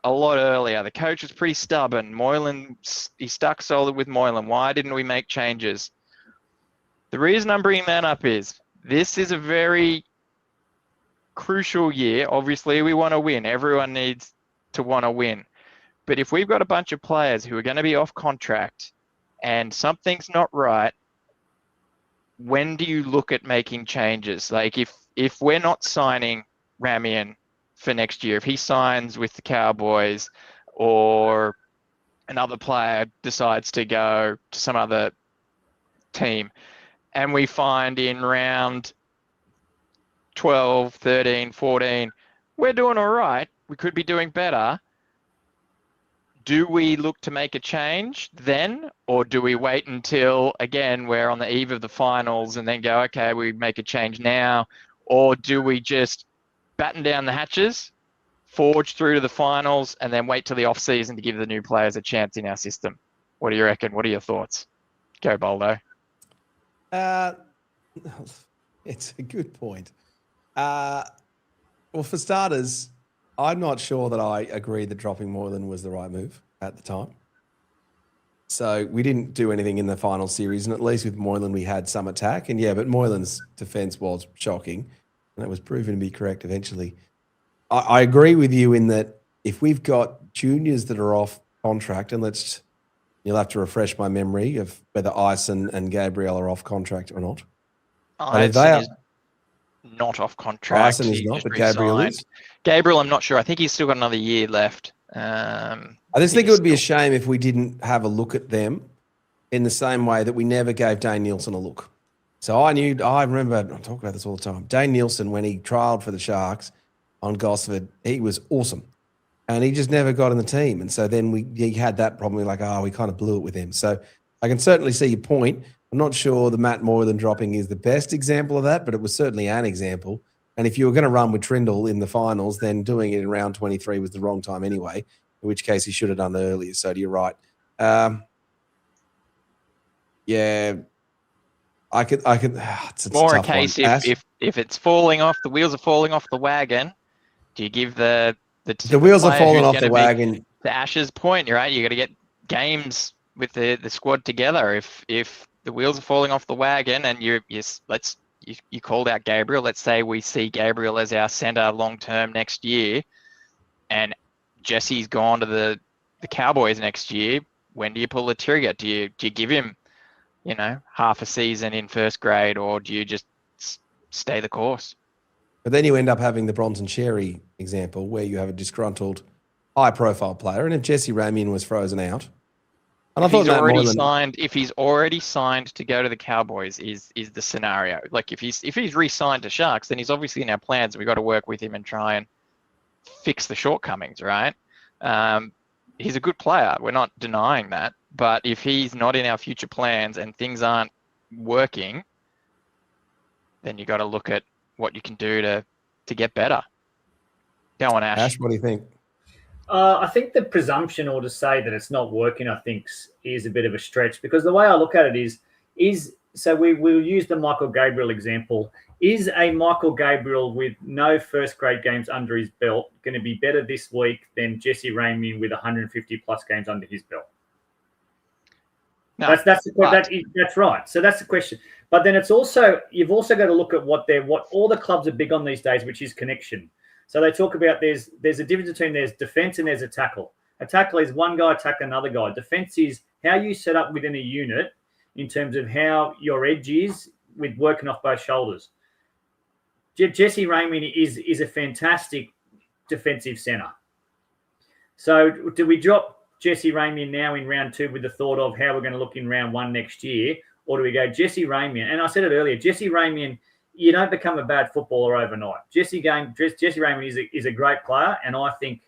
S4: a lot earlier. The coach was pretty stubborn. Moylan, he stuck solid with Moylan. Why didn't we make changes? The reason I'm bringing that up is this is a very crucial year. Obviously, we want to win. Everyone needs to want to win. But if we've got a bunch of players who are going to be off contract and something's not right, when do you look at making changes? Like if we're not signing Ramian for next year, if he signs with the Cowboys or another player decides to go to some other team, and we find in round 12, 13, 14, we're doing all right. We could be doing better. Do we look to make a change then, or do we wait until, again, we're on the eve of the finals and then go, okay, we make a change now? Or do we just batten down the hatches, forge through to the finals, and then wait till the off-season to give the new players a chance in our system? What do you reckon? What are your thoughts? Go, Boldo.
S2: It's a good point. Well, for starters, I'm not sure that I agree that dropping Moylan was the right move at the time. So we didn't do anything in the final series, and at least with Moylan we had some attack. And yeah, but Moylan's defence was shocking, and it was proven to be correct eventually. I agree with you in that if we've got juniors that are off contract, and you'll have to refresh my memory of whether Ison and Gabriel are off contract or not.
S4: Ison is not off contract.
S2: Ison is not, but Gabriel is.
S4: Gabriel, I'm not sure. I think he's still got another year left.
S2: I just think it would be a shame if we didn't have a look at them in the same way that we never gave Dane Nielsen a look. So I remember, I talk about this all the time. Dane Nielsen, when he trialled for the Sharks on Gosford, he was awesome. And he just never got in the team. And so then he had that problem. We're like, we kind of blew it with him. So I can certainly see your point. I'm not sure the Matt Moylan dropping is the best example of that, but it was certainly an example. And if you were going to run with Trindle in the finals, then doing it in round 23 was the wrong time anyway, in which case he should have done it earlier. So you're right. Yeah, I could. It's
S4: more a case if it's falling off, the wheels are falling off the wagon. Do you give the
S2: wheels are falling off the wagon?
S4: The Ashes point, right? You got to get games with the squad together. If the wheels are falling off the wagon, and you called out Gabriel. Let's say we see Gabriel as our centre long term next year, and Jesse's gone to the Cowboys next year. When do you pull the trigger? Do you give him, half a season in first grade, or do you just stay the course?
S2: But then you end up having the Bronson Cherry example where you have a disgruntled, high-profile player, and if Jesse Ramian was frozen out, and
S4: if he's already signed to go to the Cowboys, is the scenario. Like if he's re-signed to Sharks, then he's obviously in our plans. We've got to work with him and try and fix the shortcomings, right? He's a good player. We're not denying that. But if he's not in our future plans and things aren't working, then you got to look at what you can do to get better. Go on, Ash.
S2: Ash, what do you think?
S3: I think the presumption, or to say that it's not working, I think is a bit of a stretch, because the way I look at it is so we'll use the Michael Gabriel example. Is a Michael Gabriel with no first grade games under his belt going to be better this week than Jesse Ramian with 150 plus games under his belt?
S4: No,
S3: that's right. So that's the question. But then you've also got to look at what all the clubs are big on these days, which is connection. So they talk about there's a difference between there's defense and there's a tackle. A tackle is one guy attack another guy. Defense is how you set up within a unit in terms of how your edge is with working off both shoulders. Jesse Ramian is a fantastic defensive centre. So do we drop Jesse Ramian now in round 2 with the thought of how we're going to look in round 1 next year? Or do we go Jesse Ramian? And I said it earlier, Jesse Ramian, you don't become a bad footballer overnight. Jesse Ramian is a great player, and I think,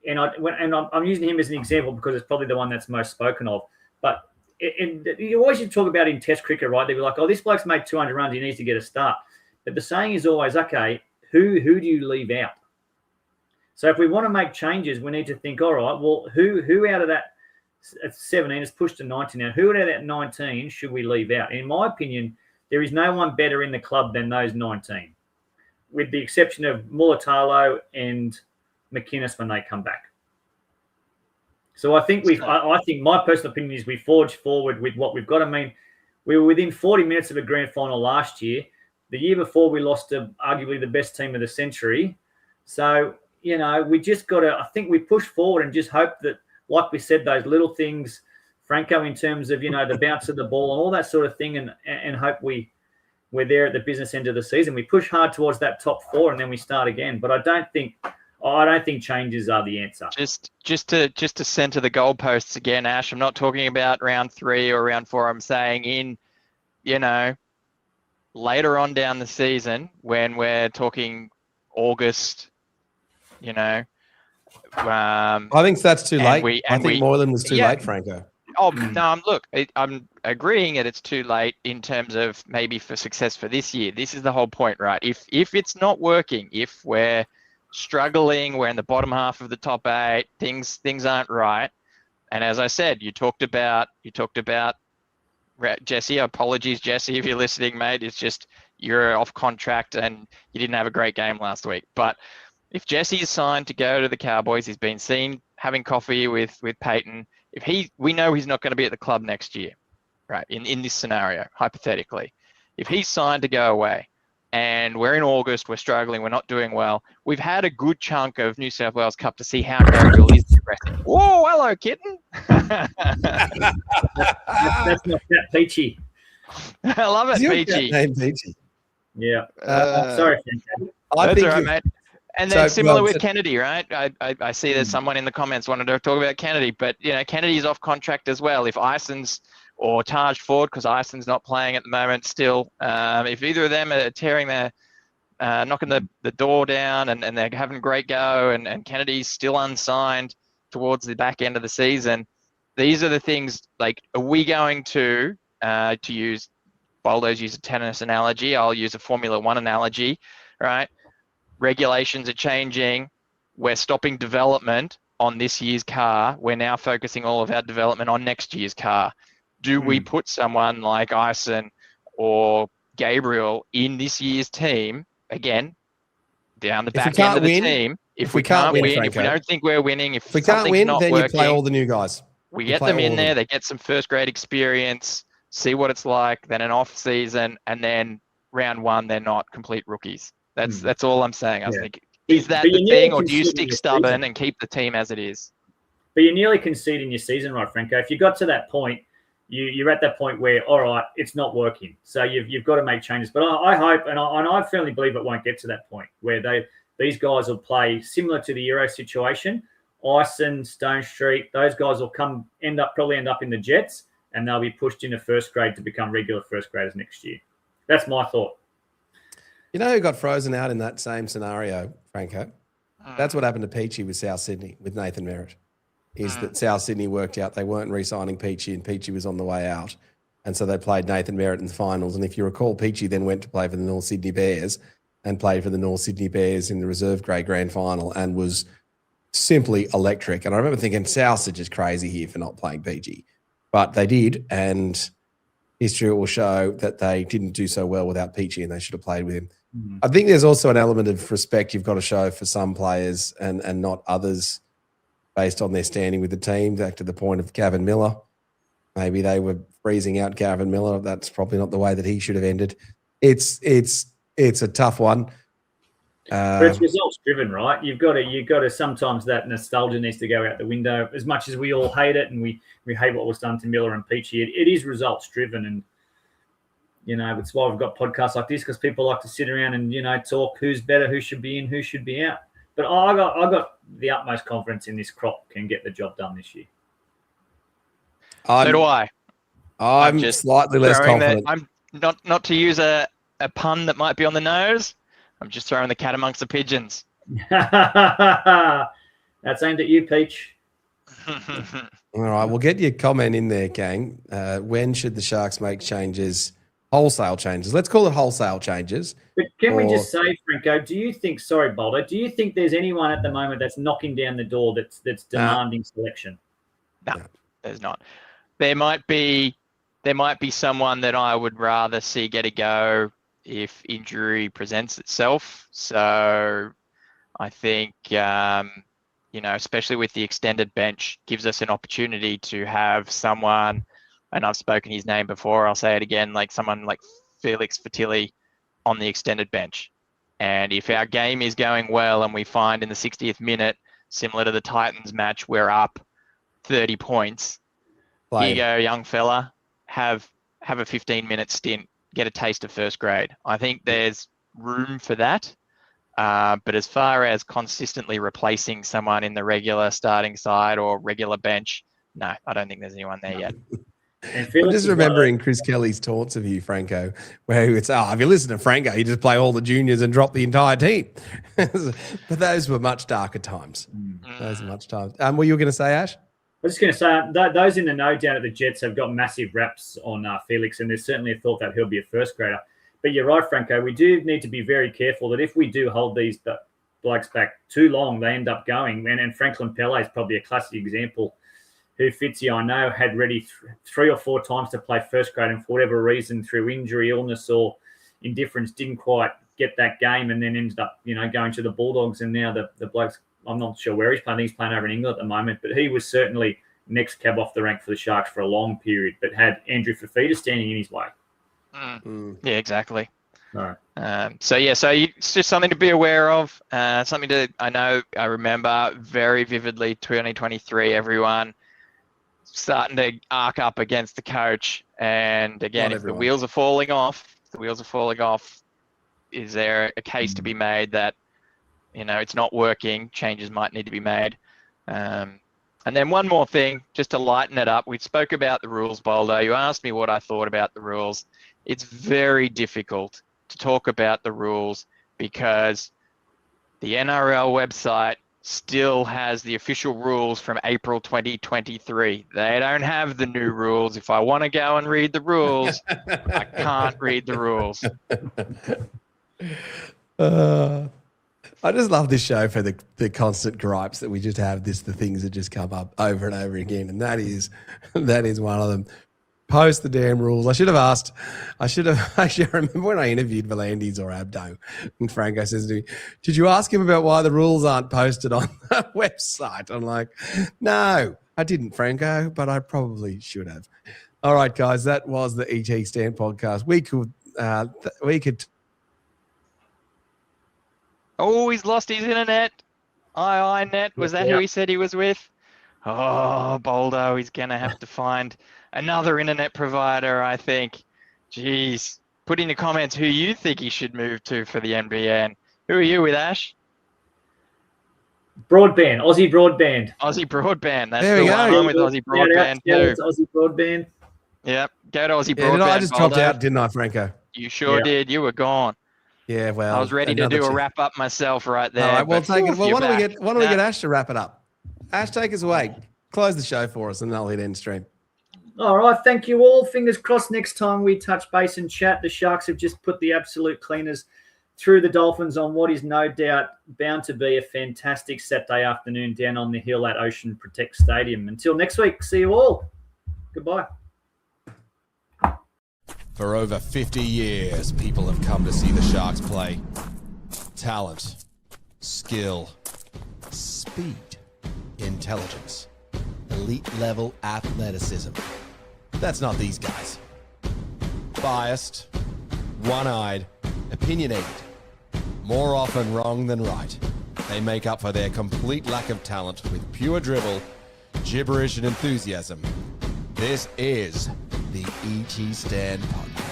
S3: I'm using him as an example because it's probably the one that's most spoken of. But you always talk about in Test cricket, right? They'd be like, this bloke's made 200 runs, he needs to get a start. But the saying is always, okay, who do you leave out? So if we want to make changes, we need to think, all right, well, who out of that 17 is pushed to 19 now? Who out of that 19 should we leave out? In my opinion, there is no one better in the club than those 19, with the exception of Mulatalo and McInnes when they come back. So I think I think my personal opinion is we forge forward with what we've got. I mean, we were within 40 minutes of a grand final last year. The year before, we lost to arguably the best team of the century. So, we just got to, I think we push forward and just hope that, like we said, those little things, Franco, in terms of, the bounce of the ball and all that sort of thing, and hope we're there at the business end of the season. We push hard towards that top 4 and then we start again. But I don't think changes are the answer.
S4: Just to center the goalposts again, Ash, I'm not talking about round 3 or round 4. I'm saying in, later on down the season when we're talking August, you know.
S2: I think that's too
S4: and
S2: late. I think Moylan was too
S4: yeah.
S2: late, Franco.
S4: Oh, no, look, I'm agreeing that it's too late in terms of maybe for success for this year. This is the whole point, right? If it's not working, if we're struggling, we're in the bottom half of the top 8, things aren't right. And as I said, you talked about Jesse. Apologies, Jesse, if you're listening, mate. It's just you're off contract and you didn't have a great game last week. But if Jesse is signed to go to the Cowboys, he's been seen having coffee with Peyton. We know he's not going to be at the club next year, right? In this scenario, hypothetically, if he's signed to go away, and we're in August, we're struggling, we're not doing well. We've had a good chunk of New South Wales Cup to see how Gabriel is progressing. Whoa, hello, kitten.
S3: That's not that Peachy.
S4: I love it, Peachy.
S2: Name Peachy.
S3: Yeah. Sorry, Frank.
S4: That's all right, mate. And then similar with Kennedy, right? I see there's someone in the comments wanted to talk about Kennedy, but Kennedy's off contract as well. If Ison's or Taj Ford, because Ison's not playing at the moment still, if either of them are tearing their, knocking the door down and they're having a great go, and Kennedy's still unsigned towards the back end of the season, these are the things, like, are we going to use, Boldo's use a tennis analogy, I'll use a Formula One analogy, right? Regulations are changing. We're stopping development on this year's car. We're now focusing all of our development on next year's car. Do we put someone like Ison or Gabriel in this year's team, again, down the back end of the team? If we can't win, Franco, if we don't think we're winning, if we can't win, then you play
S2: all the new guys.
S4: We get them in there, they get some first grade experience, see what it's like, then an off season, and then round 1, they're not complete rookies. That's all I'm saying. I think, is that the thing, or do you stick stubborn and keep the team as it is?
S3: But you're nearly conceding your season, right, Franco? If you got to that point, you're at that point where, all right, it's not working. So you've got to make changes. But I hope, and I firmly believe it won't get to that point where these guys will play similar to the Euro situation. Ison, Stone Street, those guys will probably end up in the Jets, and they'll be pushed into first grade to become regular first graders next year. That's my thought.
S2: You know who got frozen out in that same scenario, Franco? That's what happened to Peachy with South Sydney, with Nathan Merritt. Is that South Sydney worked out they weren't re-signing Peachy, and Peachy was on the way out. And so they played Nathan Merritt in the finals. And if you recall, Peachy then went to play for the North Sydney Bears and played for the North Sydney Bears in the reserve grade grand final and was simply electric. And I remember thinking, Souths are just crazy here for not playing Peachy. But they did, and history will show that they didn't do so well without Peachy, and they should have played with him. I think there's also an element of respect you've got to show for some players and not others based on their standing with the team. Back to the point of Gavin Miller. Maybe they were freezing out Gavin Miller. That's probably not the way that he should have ended. It's a tough one.
S3: But it's results driven, right? You've got to sometimes that nostalgia needs to go out the window. As much as we all hate it and we hate what was done to Miller and Peachy, it is results driven, and it's why we've got podcasts like this, because people like to sit around and talk who's better, who should be in, who should be out. But I got the utmost confidence in this crop can get the job done this year.
S4: So do I.
S2: I'm just slightly less confident.
S4: I'm not to use a pun that might be on the nose. I'm just throwing the cat amongst the pigeons.
S3: That's aimed at you, Peach.
S2: All right, we'll get your comment in there, gang. When should the Sharks make changes? Wholesale changes. Let's call it wholesale changes.
S3: But can we just say, Franco, do you think there's anyone at the moment that's knocking down the door that's demanding selection?
S4: No, there's not. There might be someone that I would rather see get a go if injury presents itself. So I think, especially with the extended bench, gives us an opportunity to have someone, and I've spoken his name before, I'll say it again, like someone like Felix Fertilli on the extended bench. And if our game is going well and we find in the 60th minute, similar to the Titans match, we're up 30 points, here you go, young fella, have a 15-minute stint, get a taste of first grade. I think there's room for that. But as far as consistently replacing someone in the regular starting side or regular bench, no, I don't think there's anyone there yet.
S3: And
S2: I'm
S3: Felix
S2: just
S3: is one of
S2: remembering Chris Kelly's taunts of you, Franco, where it's, if you listen to Franco, you just play all the juniors and drop the entire team. But those were much darker times. Those are much times. What you were going to say, Ash?
S3: I was just going to say, those in the know down at the Jets have got massive raps on Felix, and there's certainly a thought that he'll be a first grader. But you're right, Franco. We do need to be very careful that if we do hold these blokes back too long, they end up going. And Franklin Pele is probably a classic example, who Fitzy, I know, had ready 3 or 4 times to play first grade, and for whatever reason, through injury, illness, or indifference, didn't quite get that game, and then ended up, going to the Bulldogs. And now the blokes, I'm not sure where he's playing. He's playing over in England at the moment, but he was certainly next cab off the rank for the Sharks for a long period, but had Andrew Fafita standing in his way.
S4: Yeah, exactly.
S3: No.
S4: So it's just something to be aware of. I remember very vividly 2023, everyone starting to arc up against the coach. And again, if the wheels are falling off, is there a case to be made that, it's not working, changes might need to be made. And then one more thing, just to lighten it up. We spoke about the rules, Boldo. You asked me what I thought about the rules. It's very difficult to talk about the rules because the NRL website still has the official rules from April 2023. They don't have the new rules. If I want to go and read the rules, I can't read the rules.
S2: I just love this show for the constant gripes that we just have. The things that just come up over and over again, and that is one of them. Post the damn rules. I remember when I interviewed Volandis or Abdo, and Franco says to me, "Did you ask him about why the rules aren't posted on the website?" I'm like, "No, I didn't, Franco, but I probably should have." All right, guys, that was the ET Stand podcast. We could.
S4: Oh, he's lost his internet. IINet, was that who he said he was with? Oh, Boldo, he's going to have to find another internet provider, I think. Jeez. Put in the comments who you think he should move to for the NBN. Who are you with, Ash?
S3: Broadband, Aussie Broadband.
S4: Aussie Broadband. That's
S2: there
S4: the
S2: we
S4: one.
S2: go.
S4: I'm with Aussie Broadband too.
S3: Aussie Broadband.
S4: Yep. Go to Aussie Broadband.
S2: I just dropped
S4: Boldo.
S2: out, didn't I, Franco?
S4: You sure did. You were gone.
S2: Yeah, well,
S4: I was ready to do a wrap up myself right there.
S2: All right, well,
S4: but
S2: why don't we get Ash to wrap it up? Ash, take us away. Close the show for us, and I'll hit end stream.
S3: All right, thank you all. Fingers crossed next time we touch base and chat. The Sharks have just put the absolute cleaners through the Dolphins on what is no doubt bound to be a fantastic Saturday afternoon down on the hill at Ocean Protect Stadium. Until next week, see you all. Goodbye.
S5: For over 50 years, people have come to see the Sharks play. Talent, skill, speed, intelligence, elite-level athleticism. That's not these guys. Biased, one-eyed, opinionated, more often wrong than right. They make up for their complete lack of talent with pure dribble, gibberish, and enthusiasm. This is the ET Stand Podcast.